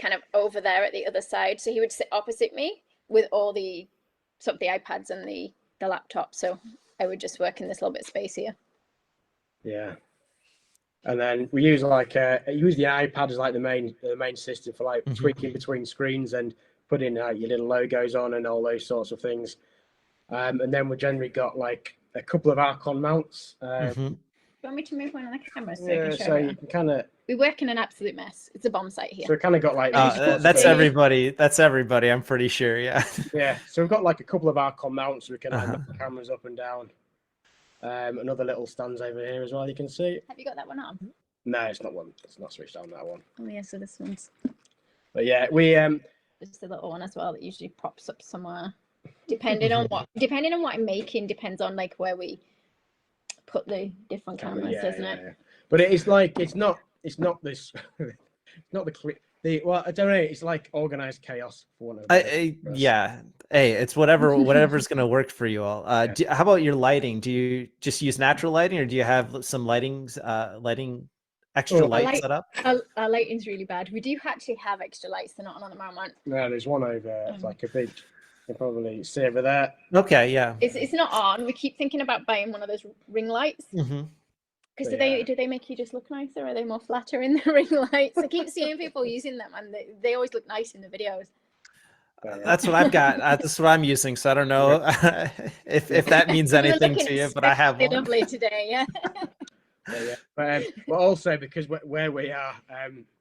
kind of over there at the other side. So he would sit opposite me with all the sort of the iPads and the laptop. So I would just work in this little bit of space here. Yeah. And then we use the iPad as like the main system for like tweaking between screens and putting your little logos on and all those sorts of things. And then we generally got like a couple of Archon mounts. You want me to move one of the cameras so Yeah, I can show so you? you can kind of. We work in an absolute mess. It's a bomb site here. So we kind of got like. that's everybody. That's everybody. I'm pretty sure. Yeah. Yeah. So we've got like a couple of Archon mounts. So we can move the cameras up and down. Another little stands over here as well. You can see. Have you got that one on? No, it's not one. It's not switched on, that one. Oh yeah, so this one's. But yeah, we Just a little one as well that usually pops up somewhere. Depending on what I'm making, depends on like where we put the different cameras, doesn't it? Yeah. But it's like it's not this not well, I don't know, it's like organized chaos for one of yeah. Hey, it's whatever's gonna work for you all. How about your lighting? Do you just use natural lighting, or do you have some lighting extra lights set up? Our lighting's really bad. We do actually have extra lights. They're not on at the moment. No, there's one over. It's like a big. You can probably see over there. Okay, yeah. It's not on. We keep thinking about buying one of those ring lights. Because do they make you just look nicer? Or are they more flattering the ring lights? I keep seeing people using them, and they always look nice in the videos. That's what I've got. That's what I'm using. So I don't know if that means anything to you, but I have one. Lovely today, yeah. But also because where we are,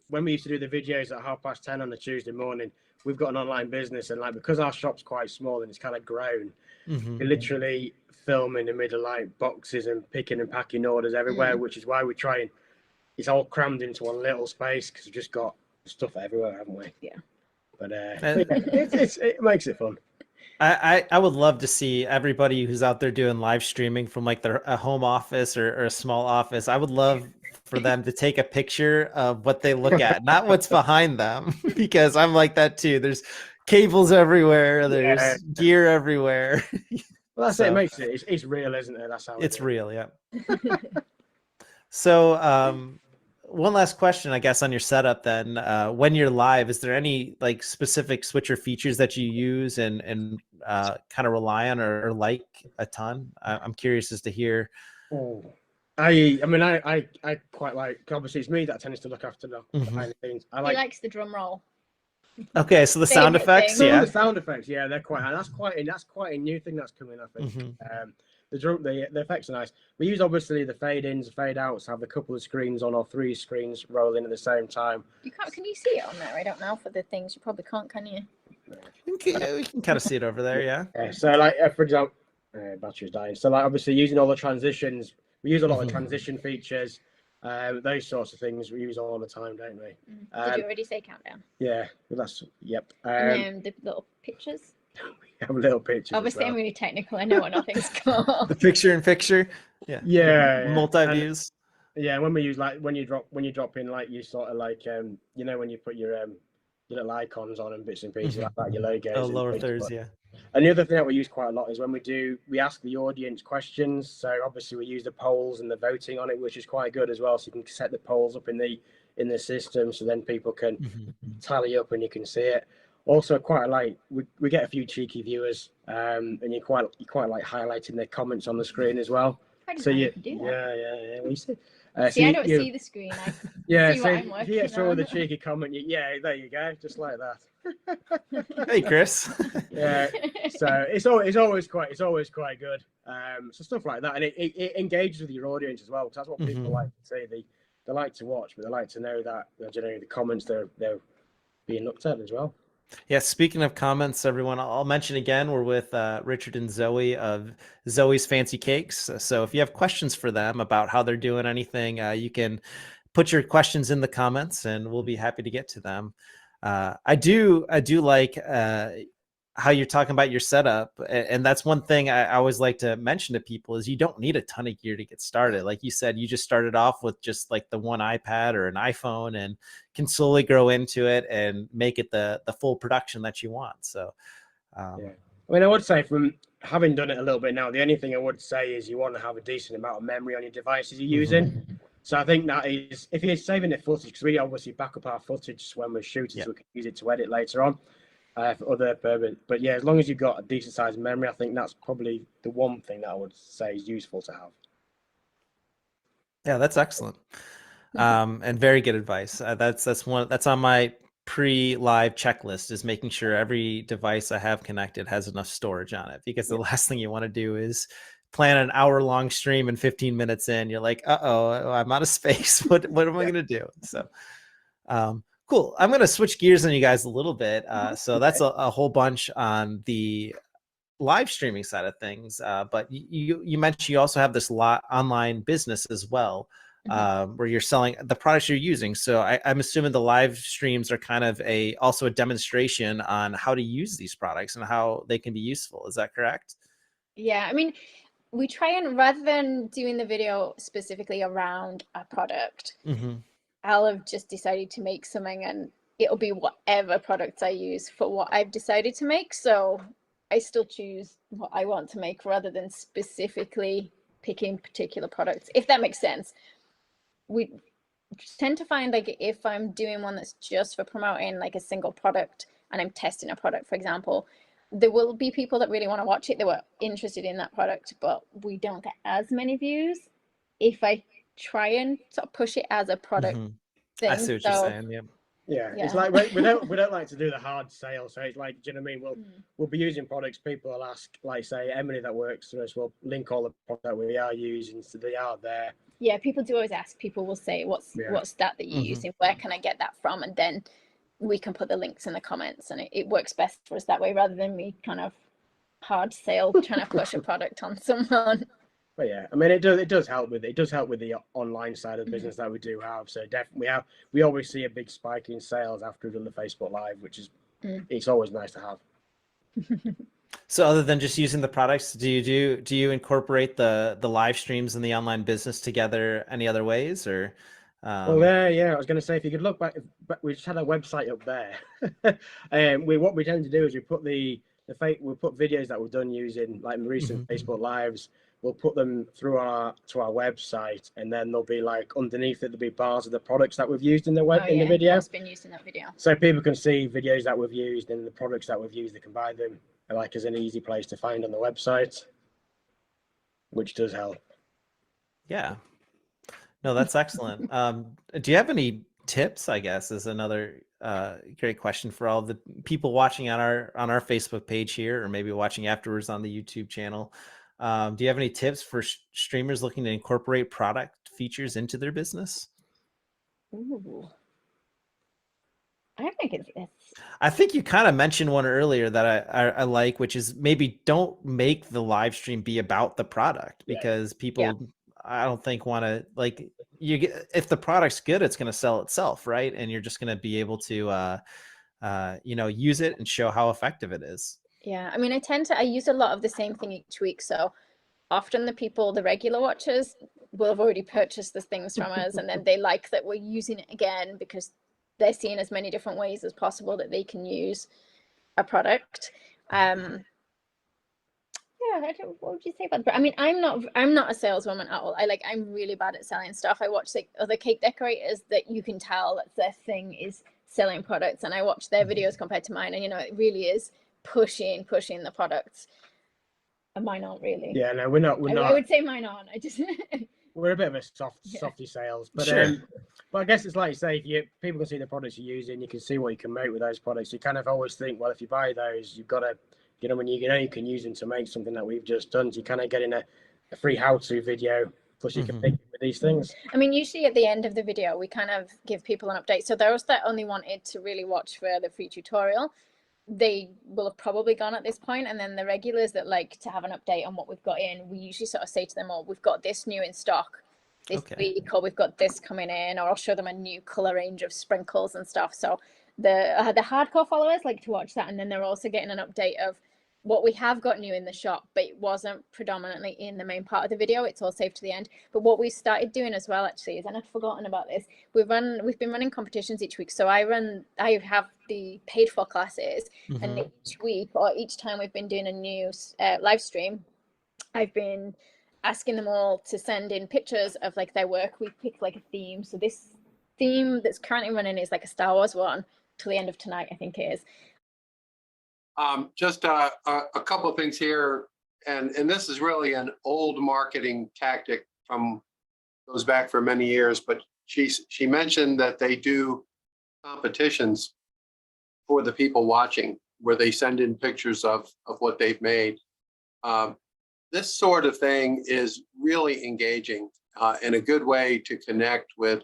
when we used to do the videos at 10:30 on a Tuesday morning, we've got an online business, and like because our shop's quite small and it's kind of grown, we literally film in the middle like boxes and picking and packing orders everywhere, which is why we try and it's all crammed into one little space because we've just got stuff everywhere, haven't we? Yeah. But it makes it fun. I would love to see everybody who's out there doing live streaming from like a home office or a small office. I would love for them to take a picture of what they look at, not what's behind them, because I'm like that too. There's cables everywhere. There's gear everywhere. Well, that's it. It makes it. It's real, isn't it? That's how it's real. Yeah. So, one last question, I guess, on your setup then. When you're live, is there any like specific switcher features that you use and kind of rely on or like a ton? I'm curious as to hear. I mean, I quite like. Obviously, it's me that tends to look after the behind the scenes. He likes the drum roll. Okay, so the sound effects, the sound effects, they're quite. That's quite a new thing that's coming, I think. The effects are nice. We use obviously the fade ins, fade outs, have a couple of screens on or 3 screens rolling at the same time. Can you see it on there? I don't know for the things. You probably can't, can you? We can kind of see it over there, yeah. So like for example, battery's dying. So like obviously using all the transitions, we use a lot of transition features, those sorts of things we use all the time, don't we? Did you already say countdown? Yeah, that's and then the little pictures. We have little pictures. as Obviously, I'm well. really technical. I know what nothing's called. The picture in picture. Yeah. Yeah, Multi and- views. Yeah, when we use like when you drop in like you sort of like you know when you put your little icons on and bits and pieces like that, your logos. Oh, and lower things, thirds. but- Yeah. And the other thing that we use quite a lot is when we ask the audience questions. So obviously we use the polls and the voting on it, which is quite good as well. So you can set the polls up in the system, so then people can tally up and you can see it. Also, quite like we get a few cheeky viewers, and you quite like highlighting their comments on the screen as well. I didn't So know you, you could do that. yeah. We see. See, I don't see the screen. I Yeah, see so what I'm if you get working someone with a on. cheeky comment, yeah, there you go, just like that. Hey, Chris. Yeah, so it's always quite good. So stuff like that, and it engages with your audience as well, because that's what people like to see. They like to watch, but they like to know that the comments they're being looked at as well. Yeah, speaking of comments, everyone, I'll mention again, we're with Richard and Zoe of Zoe's Fancy Cakes. So if you have questions for them about how they're doing anything, you can put your questions in the comments and we'll be happy to get to them. I do like how you're talking about your setup. And that's one thing I always like to mention to people is you don't need a ton of gear to get started. Like you said, you just started off with just like the one iPad or an iPhone and can slowly grow into it and make it the full production that you want. So, Yeah. I mean, I would say from having done it a little bit now, the only thing I would say is you want to have a decent amount of memory on your devices you're using. So I think that is, if you're saving the footage, because we obviously back up our footage when we're shooting, so we can use it to edit later on for other purposes. But yeah, as long as you've got a decent sized memory, I think that's probably the one thing that I would say is useful to have. Yeah, that's excellent. And very good advice. That's on my pre-live checklist, is making sure every device I have connected has enough storage on it, because the last thing you want to do is plan an hour-long stream and 15 minutes in, you're like, uh-oh, I'm out of space. What am I going to do? So, cool. I'm going to switch gears on you guys a little bit. So that's a whole bunch on the live streaming side of things. But you mentioned you also have this online business as well, where you're selling the products you're using. So I'm assuming the live streams are kind of also a demonstration on how to use these products and how they can be useful. Is that correct? Yeah, I mean, we try and, rather than doing the video specifically around a product, I'll have just decided to make something and it'll be whatever products I use for what I've decided to make. So I still choose what I want to make rather than specifically picking particular products, if that makes sense. We tend to find, like, if I'm doing one that's just for promoting like a single product and I'm testing a product, for example, there will be people that really want to watch it, that were interested in that product, but we don't get as many views if I try and sort of push it as a product thing. I see what you're saying. Yeah. Yeah, it's like we don't like to do the hard sale. So it's like, do you know what I mean? We'll be using products. People will ask, like, say, Emily that works for us, we'll link all the products that we are using, so they are there. Yeah, people do always ask. People will say, what's that you're using? Where can I get that from? And then we can put the links in the comments, and it works best for us that way, rather than me kind of hard sale trying to push a product on someone. But yeah, I mean, it does help with the online side of the business that we do have. So definitely we always see a big spike in sales after we've done the Facebook Live, which is it's always nice to have. So other than just using the products, do you incorporate the live streams and the online business together any other ways, or? Well, yeah, I was going to say, if you could look back, we just had a website up there. What we tend to do is we put we'll put videos that we've done using like recent Facebook Lives. We'll put them through to our website, and then there'll be, like, underneath it, there'll be bars of the products that we've used in the the video. What's been used in that video. So people can see videos that we've used and the products that we've used. They can buy them, like, as an easy place to find on the website, which does help. Yeah. No, that's excellent. Do you have any tips, I guess, is another great question for all the people watching on our Facebook page here, or maybe watching afterwards on the YouTube channel. Do you have any tips for streamers looking to incorporate product features into their business? Ooh. I think it's I think you kind of mentioned one earlier that I like, which is maybe don't make the live stream be about the product, because people, I don't think, want to, like, if the product's good, it's going to sell itself, right? And you're just going to be able to use it and show how effective it is. Yeah, I mean, I use a lot of the same thing each week. So often the regular watchers will have already purchased the things from us, and then they like that we're using it again because they're seeing as many different ways as possible that they can use a product. Yeah, what would you say about that? But I mean, I'm not a saleswoman at all. I'm really bad at selling stuff. I watch like other cake decorators that you can tell that their thing is selling products, and I watch their videos compared to mine, and it really is pushing the products. And mine aren't really. Yeah, no, we're not. I would say mine aren't. I just We're a bit of a softy sales, but Sure. but I guess it's like you say, if people can see the products you're using, you can see what you can make with those products. You kind of always think, well, if you buy those, you've got to, when you can use them to make something that we've just done. So you kind of getting a free how-to video, plus you can make it with these things. I mean, usually at the end of the video, we kind of give people an update. So those that only wanted to really watch for the free tutorial, they will have probably gone at this point, and then the regulars that like to have an update on what we've got in, we usually sort of say to them, oh, we've got this new in stock this week, or we've got this coming in, or I'll show them a new color range of sprinkles and stuff. So the hardcore followers like to watch that, and then they're also getting an update of what we have got new in the shop, but it wasn't predominantly in the main part of the video. It's all saved to the end. But what we started doing as well, actually, is, and I'd forgotten about this, we've been running competitions each week. So I have the paid for classes, and each week or each time we've been doing a new live stream, I've been asking them all to send in pictures of like their work. We pick like a theme. So this theme that's currently running is like a Star Wars one till the end of tonight, I think it is. Just a couple of things here, and this is really an old marketing tactic goes back for many years, but she mentioned that they do competitions for the people watching where they send in pictures of what they've made. This sort of thing is really engaging and a good way to connect with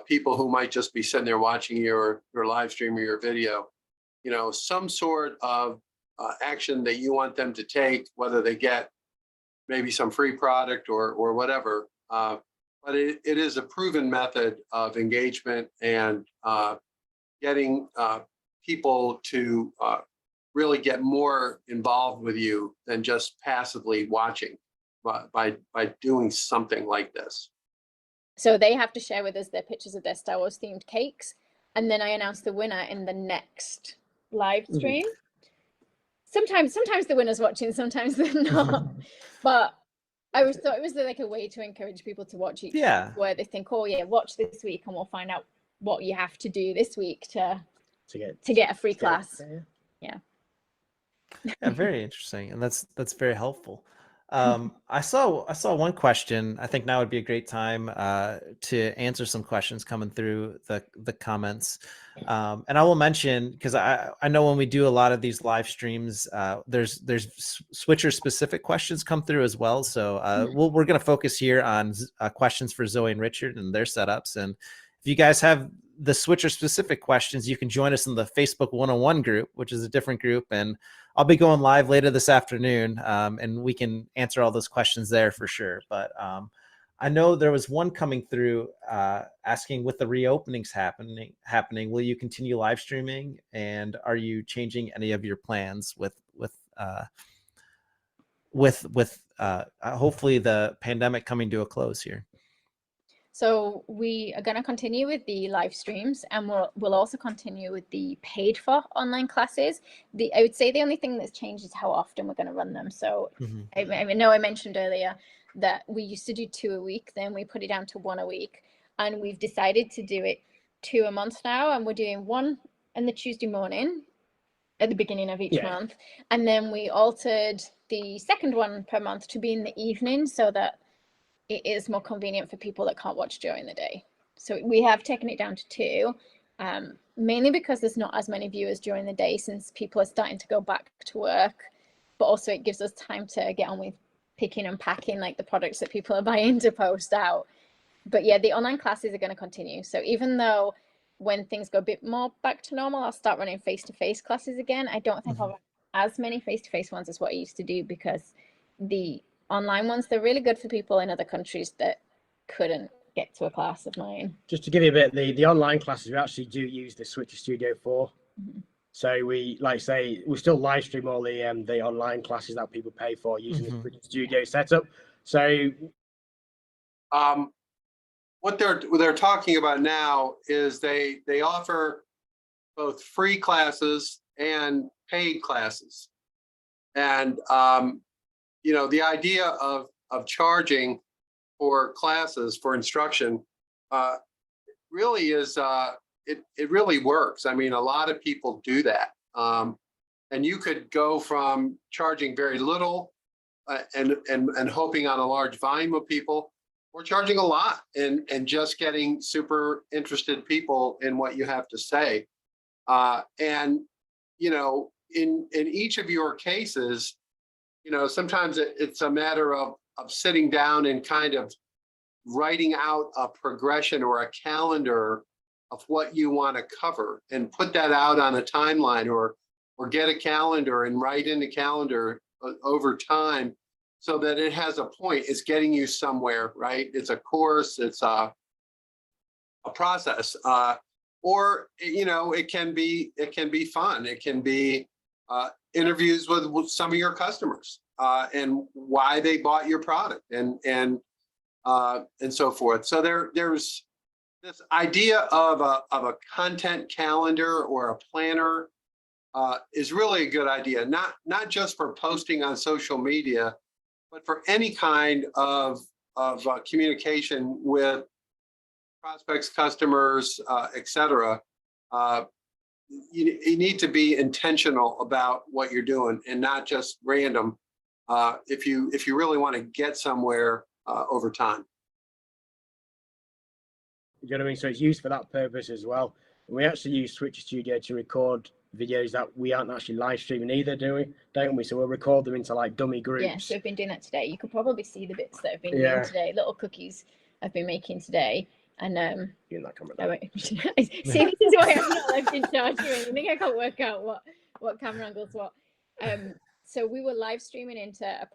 people who might just be sitting there watching your live stream or your video. Some sort of action that you want them to take, whether they get maybe some free product or whatever. But it is a proven method of engagement and getting people to really get more involved with you than just passively watching by doing something like this. So they have to share with us their pictures of their Star Wars themed cakes, and then I announce the winner in the next live stream. Sometimes the winner's watching, sometimes they're not. But I always thought it was like a way to encourage people to watch each week, where they think, oh yeah, watch this week and we'll find out what you have to do this week to get a free class. Yeah, very interesting, and that's very helpful. I saw one question. I think now would be a great time to answer some questions coming through the comments. And I will mention, because I know when we do a lot of these live streams, there's switcher specific questions come through as well. So we're going to focus here on questions for Zoe and Richard and their setups. And if you guys have the switcher specific questions, you can join us in the Facebook 101 group, which is a different group. And I'll be going live later this afternoon, and we can answer all those questions there for sure. But I know there was one coming through asking, with the reopenings happening, will you continue live streaming? And are you changing any of your plans with hopefully the pandemic coming to a close here? So we are going to continue with the live streams, and we'll also continue with the paid for online classes. I would say the only thing that's changed is how often we're going to run them. So I know I mentioned earlier that we used to do 2 a week, then we put it down to 1 a week, and we've decided to do it 2 a month now, and we're doing 1 on the Tuesday morning at the beginning of each month, and then we altered the second one per month to be in the evening, so that it is more convenient for people that can't watch during the day. So we have taken it down to 2, mainly because there's not as many viewers during the day since people are starting to go back to work, but also it gives us time to get on with picking and packing like the products that people are buying to post out. But yeah, the online classes are going to continue. So even though when things go a bit more back to normal, I'll start running face-to-face classes again, I don't think I'll run as many face-to-face ones as what I used to do, because the online ones, they're really good for people in other countries that couldn't get to a class of mine. Just to give you a bit, the online classes, we actually do use the Switcher Studio 4. So we, like say, we still live stream all the online classes that people pay for using the Twitch studio setup. So what they're talking about now is they offer both free classes and paid classes. And you know, the idea of charging for classes for instruction really is it really works. I mean, a lot of people do that. And you could go from charging very little and hoping on a large volume of people, or charging a lot and just getting super interested people in what you have to say. And, you know, in each of your cases, you know, sometimes it's a matter of sitting down and kind of writing out a progression or a calendar of what you want to cover and put that out on a timeline, or get a calendar and write in the calendar over time so that it has a point. It's getting you somewhere, right? It's a course, it's a process. Or, you know, it can be fun. It can be interviews with some of your customers and why they bought your product and so forth. So there's this idea of a content calendar or a planner is really a good idea, not just for posting on social media, but for any kind of communication with prospects, customers, et cetera. You need to be intentional about what you're doing and not just random if you really want to get somewhere over time. you know what I mean? So it's used for that purpose as well. And we actually use Switch Studio to record videos that we aren't actually live streaming either, don't we? So we'll record them into like dummy groups. Yeah, so I've been doing that today. You could probably see the bits that I've been Yeah. doing today, little cookies I've been making today. And You in that camera. oh, wait. See, this is why I'm not left in charge here. I think I can't work out what camera angles what. So we were live streaming into a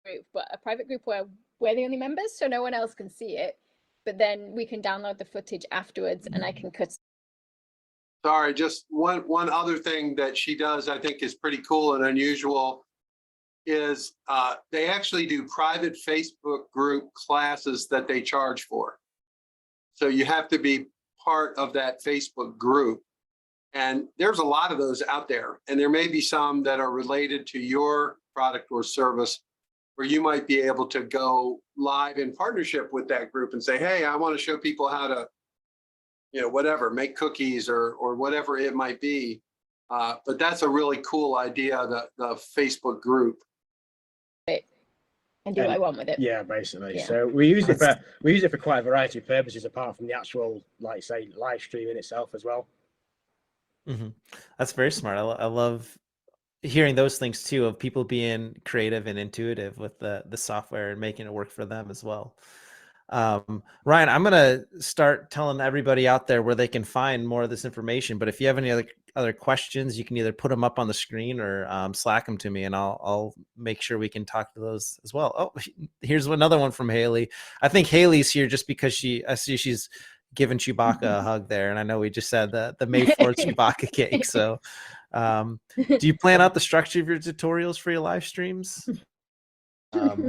group, but a private group where we're the only members, so no one else can see it. But then we can download the footage afterwards, and I can cut. Sorry, just one other thing that she does I think is pretty cool and unusual is they actually do private Facebook group classes that they charge for. So you have to be part of that Facebook group. And there's a lot of those out there. And there may be some that are related to your product or service where you might be able to go live in partnership with that group and say, hey, I want to show people how to, you know, whatever, make cookies or whatever it might be. But that's a really cool idea, the Facebook group. And do what I want with it. Yeah, basically. Yeah. So we use it for quite a variety of purposes apart from the actual, like say, live streaming itself as well. That's very smart. I love hearing those things too, of people being creative and intuitive with the software and making it work for them as well. Ryan, I'm gonna start telling everybody out there where they can find more of this information, but if you have any other questions, you can either put them up on the screen or Slack them to me, and I'll make sure we can talk to those as well. Oh, here's another one from Haley. I think Haley's here just because I see she's giving Chewbacca a hug there, and I know we just said the May 4th Chewbacca cake. So do you plan out the structure of your tutorials for your live streams? There's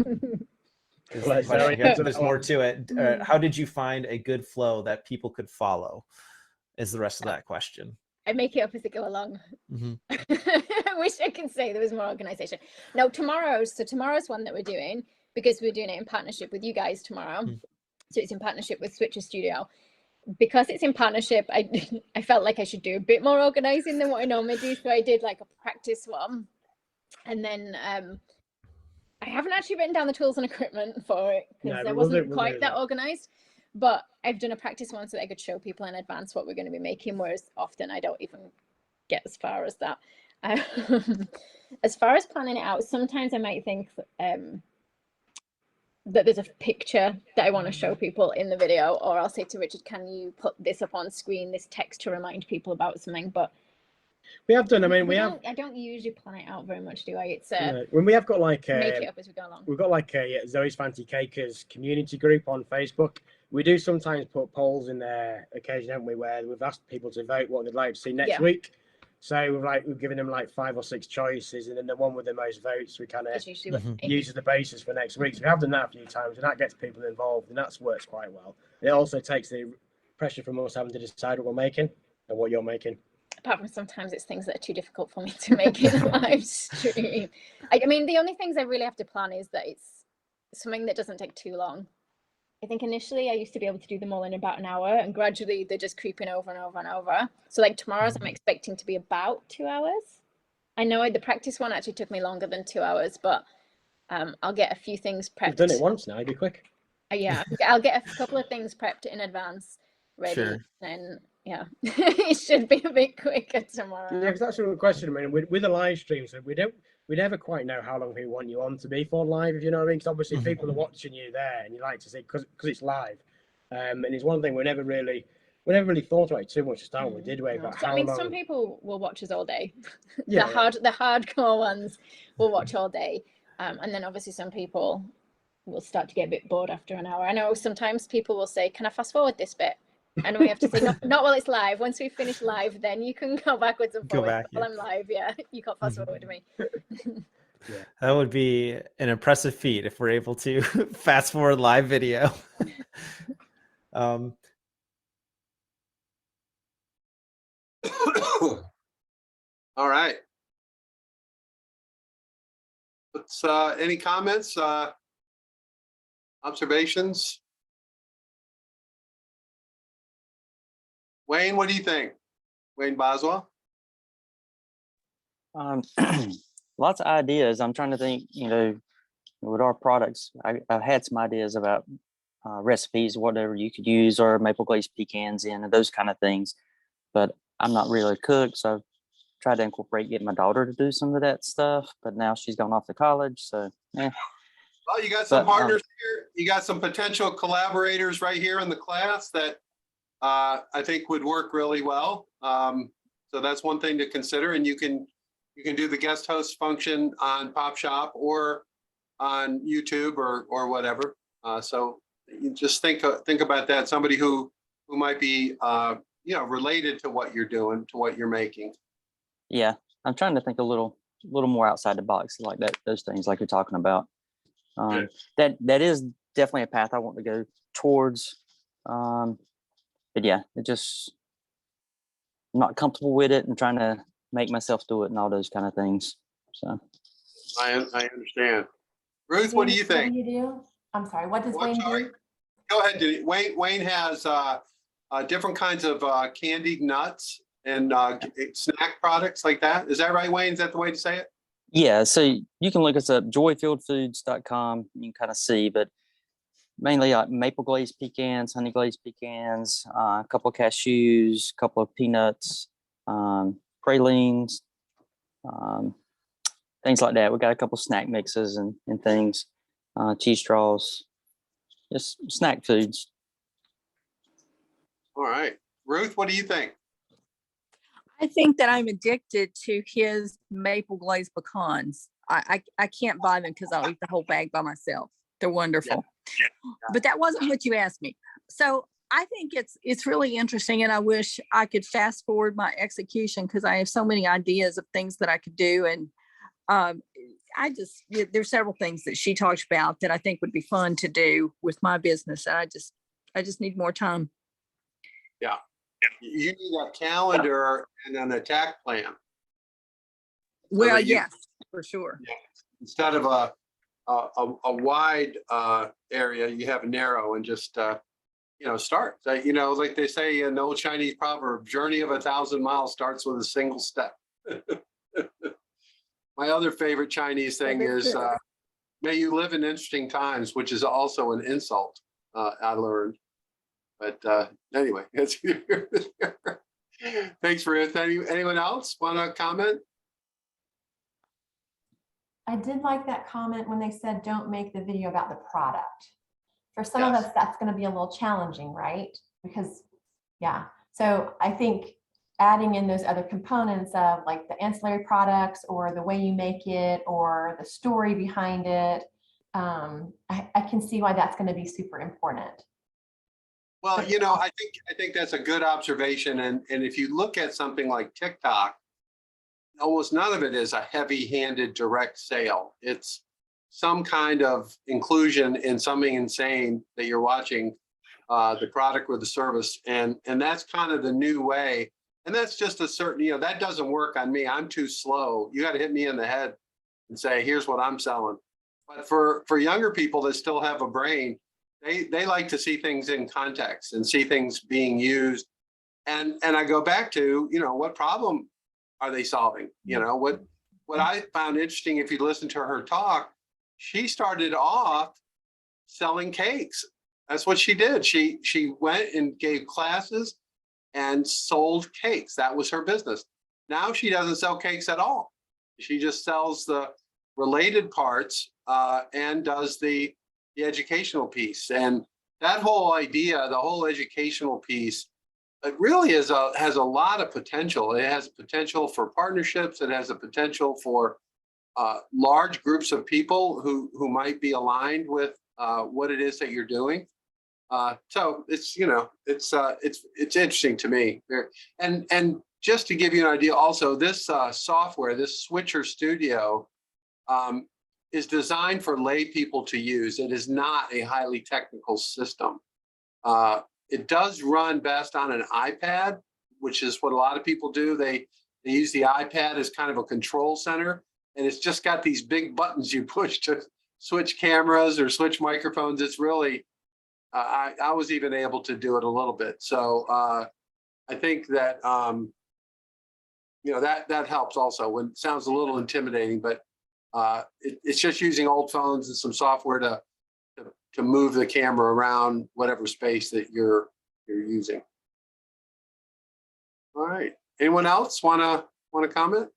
more to it. How did you find a good flow that people could follow is the rest of that question. I make it up as I go along. I wish I could say there was more organization. No, tomorrow's one that we're doing, because we're doing it in partnership with you guys tomorrow. So it's in partnership with Switcher Studio. Because it's in partnership, I felt like I should do a bit more organizing than what I normally do. So I did like a practice one. And then I haven't actually written down the tools and equipment for it because I wasn't quite that organized. But I've done a practice one so that I could show people in advance what we're going to be making, whereas often I don't even get as far as that. As far as planning it out, sometimes I might think that there's a picture that I want to show people in the video, or I'll say to Richard, can you put this up on screen, this text to remind people about something? But we have done, I don't usually plan it out very much, do I? It's when we have got like make it up as we go along. We've got like a Zoe's Fancy Cakers community group on Facebook. We do sometimes put polls in there occasionally, haven't we, where we've asked people to vote what they'd like to see next week. So we've given them like 5 or 6 choices, and then the one with the most votes we kind of That's usually what use as the basis for next week. So we have done that a few times, and that gets people involved, and that's works quite well. It also takes the pressure from us having to decide what we're making and what you're making. Apart from sometimes it's things that are too difficult for me to make in a live stream. I mean, the only things I really have to plan is that it's something that doesn't take too long. I think initially I used to be able to do them all in about an hour, and gradually they're just creeping over and over and over. So like tomorrow's I'm expecting to be about 2 hours. I know the practice one actually took me longer than 2 hours, but I'll get a few things prepped. You've done it once now, you'd be quick. Yeah, I'll get a couple of things prepped in advance, ready, Sure. and yeah, it should be a bit quicker tomorrow. Yeah, because that's a good question. I mean, with a live stream, so we never quite know how long people want you on to be for live, if you know what I mean. Because obviously people are watching you there, and you like to see because it's live. And it's one thing we never really thought about it too much to start with, did we? About So, how I mean, long... some people will watch us all day. Yeah, the hardcore ones will watch all day, and then obviously some people will start to get a bit bored after an hour. I know sometimes people will say, "Can I fast forward this bit?" And we have to say, not while it's live. Once we finish live, then you can go backwards and Go forwards. back, While yeah. I'm live, yeah, you can't fast forward to me. That would be an impressive feat if we're able to fast forward live video. All right. Let's, any comments, observations? Wayne, what do you think? Wayne Boswell? Lots of ideas. I'm trying to think, with our products, I've had some ideas about recipes, whatever you could use, or maple glazed pecans in, and those kind of things. But I'm not really a cook, so I've tried to getting my daughter to do some of that stuff. But now she's gone off to college, so yeah. Well, you got some But, partners here. You got some potential collaborators right here in the class that I think would work really well. So that's one thing to consider, and you can do the guest host function on Pop Shop or on YouTube or whatever. So you just think about that. Somebody who might be related to what you're doing, to what you're making. Yeah, I'm trying to think a little more outside the box, like that. Those things, like you're talking about. That is definitely a path I want to go towards. But yeah, I'm not comfortable with it and trying to make myself do it and all those kind of things. So I understand. Ruth, what do you think? What do you do? I'm sorry, what does Wayne do? Go ahead, Denise. Wayne has different kinds of candied nuts and snack products like that. Is that right, Wayne? Is that the way to say it? yeah, so you can look us up, joyfieldfoods.com. You can kind of see, but mainly maple glazed pecans, honey glazed pecans, a couple of cashews, a couple of peanuts, pralines, things like that. We got a couple of snack mixes and things, cheese straws, just snack foods. All right. Ruth, what do you think? I think that I'm addicted to his maple glazed pecans. I can't buy them because I'll eat the whole bag by myself. They're wonderful. But that wasn't what you asked me. So I think it's really interesting, and I wish I could fast forward my execution because I have so many ideas of things that I could do. And there's several things that she talked about that I think would be fun to do with my business. And I just need more time. Yeah. You need a calendar and an attack plan. Well, that you- yes, for sure. Yeah. Instead of a wide area, you have a narrow and just start. So, like they say in the old Chinese proverb, journey of 1,000 miles starts with a single step. My other favorite Chinese thing is may you live in interesting times, which is also an insult, I learned. But anyway, thanks for it. Anyone else want to comment? I did like that comment when they said, don't make the video about the product. For some of us, that's going to be a little challenging, right? Because, yeah. So I think adding in those other components of like the ancillary products or the way you make it or the story behind it, I can see why that's going to be super important. Well, I think that's a good observation. And if you look at something like TikTok, almost none of it is a heavy-handed direct sale. It's some kind of inclusion in something insane that you're watching, the product or the service. And that's kind of the new way. And that's just a certain, that doesn't work on me. I'm too slow. You got to hit me in the head and say, here's what I'm selling. But for younger people that still have a brain, they like to see things in context and see things being used. And I go back to, what problem are they solving? What I found interesting, if you listen to her talk, she started off selling cakes. That's what she did. She went and gave classes and sold cakes. That was her business. Now she doesn't sell cakes at all. She just sells the related parts and does the educational piece. And that whole idea, the whole educational piece, it really has a lot of potential. It has potential for partnerships. It has a potential for large groups of people who might be aligned with what it is that you're doing. So it's it's interesting to me. And just to give you an idea, also this software, this Switcher Studio, is designed for lay people to use. It is not a highly technical system. It does run best on an iPad, which is what a lot of people do. They use the iPad as kind of a control center, and it's just got these big buttons you push to switch cameras or switch microphones. It's really, I was even able to do it a little bit. So I think that, that helps also when it sounds a little intimidating, but it's just using old phones and some software to move the camera around whatever space that you're using. All right. Anyone else want to comment?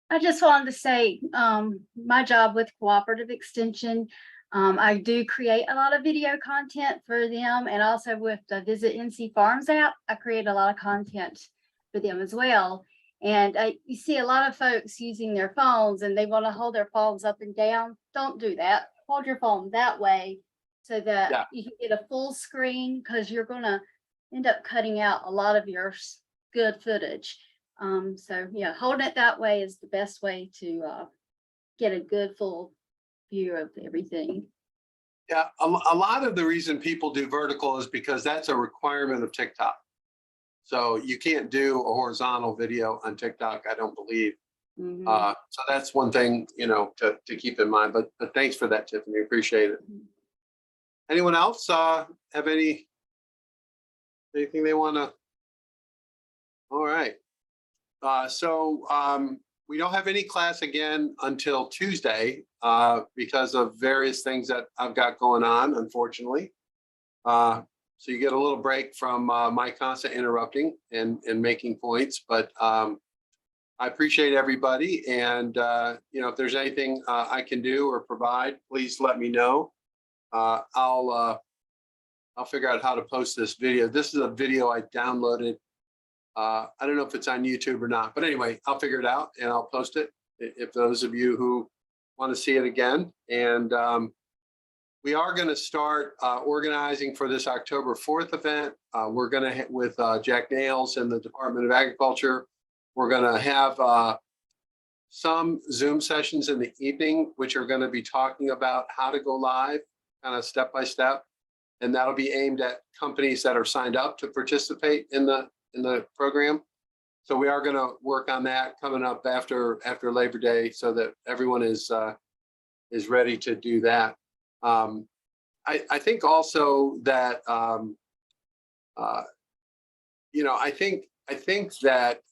I just wanted to say, my job with Cooperative Extension, I do create a lot of video content for them, and also with the Visit NC Farms app, I create a lot of content for them as well. And you see a lot of folks using their phones and they want to hold their phones up and down. Don't do that. Hold your phone that way so that you can get a full screen, because you're going to end up cutting out a lot of your good footage. So yeah, holding it that way is the best way to get a good full view of everything. Yeah, a lot of the reason people do vertical is because that's a requirement of TikTok. So you can't do a horizontal video on TikTok, I don't believe. So that's one thing, to keep in mind. But thanks for that, Tiffany. Appreciate it. Anyone else have anything they want to? All right. So we don't have any class again until Tuesday because of various things that I've got going on, unfortunately. So you get a little break from my constant interrupting and making points, but I appreciate everybody. And, if there's anything I can do or provide, please let me know. I'll figure out how to post this video. This is a video I downloaded. I don't know if it's on YouTube or not, but anyway, I'll figure it out and I'll post it if those of you who want to see it again. And we are going to start organizing for this October 4th event. We're going to, with Jack Nails and the Department of Agriculture, we're going to have some Zoom sessions in the evening, which are going to be talking about how to go live, kind of step by step. And that'll be aimed at companies that are signed up to participate in the program. So we are going to work on that coming up after Labor Day, so that everyone is ready to do that. I think also that I think that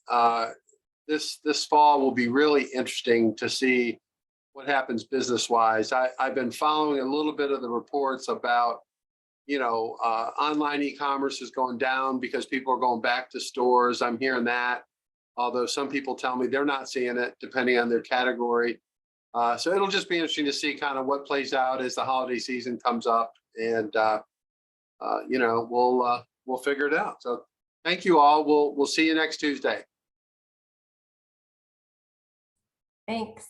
this fall will be really interesting to see what happens business wise. I've been following a little bit of the reports about online e-commerce is going down because people are going back to stores. I'm hearing that, although some people tell me they're not seeing it depending on their category. So it'll just be interesting to see kind of what plays out as the holiday season comes up, and we'll figure it out. So thank you all. We'll see you next Tuesday. Thanks.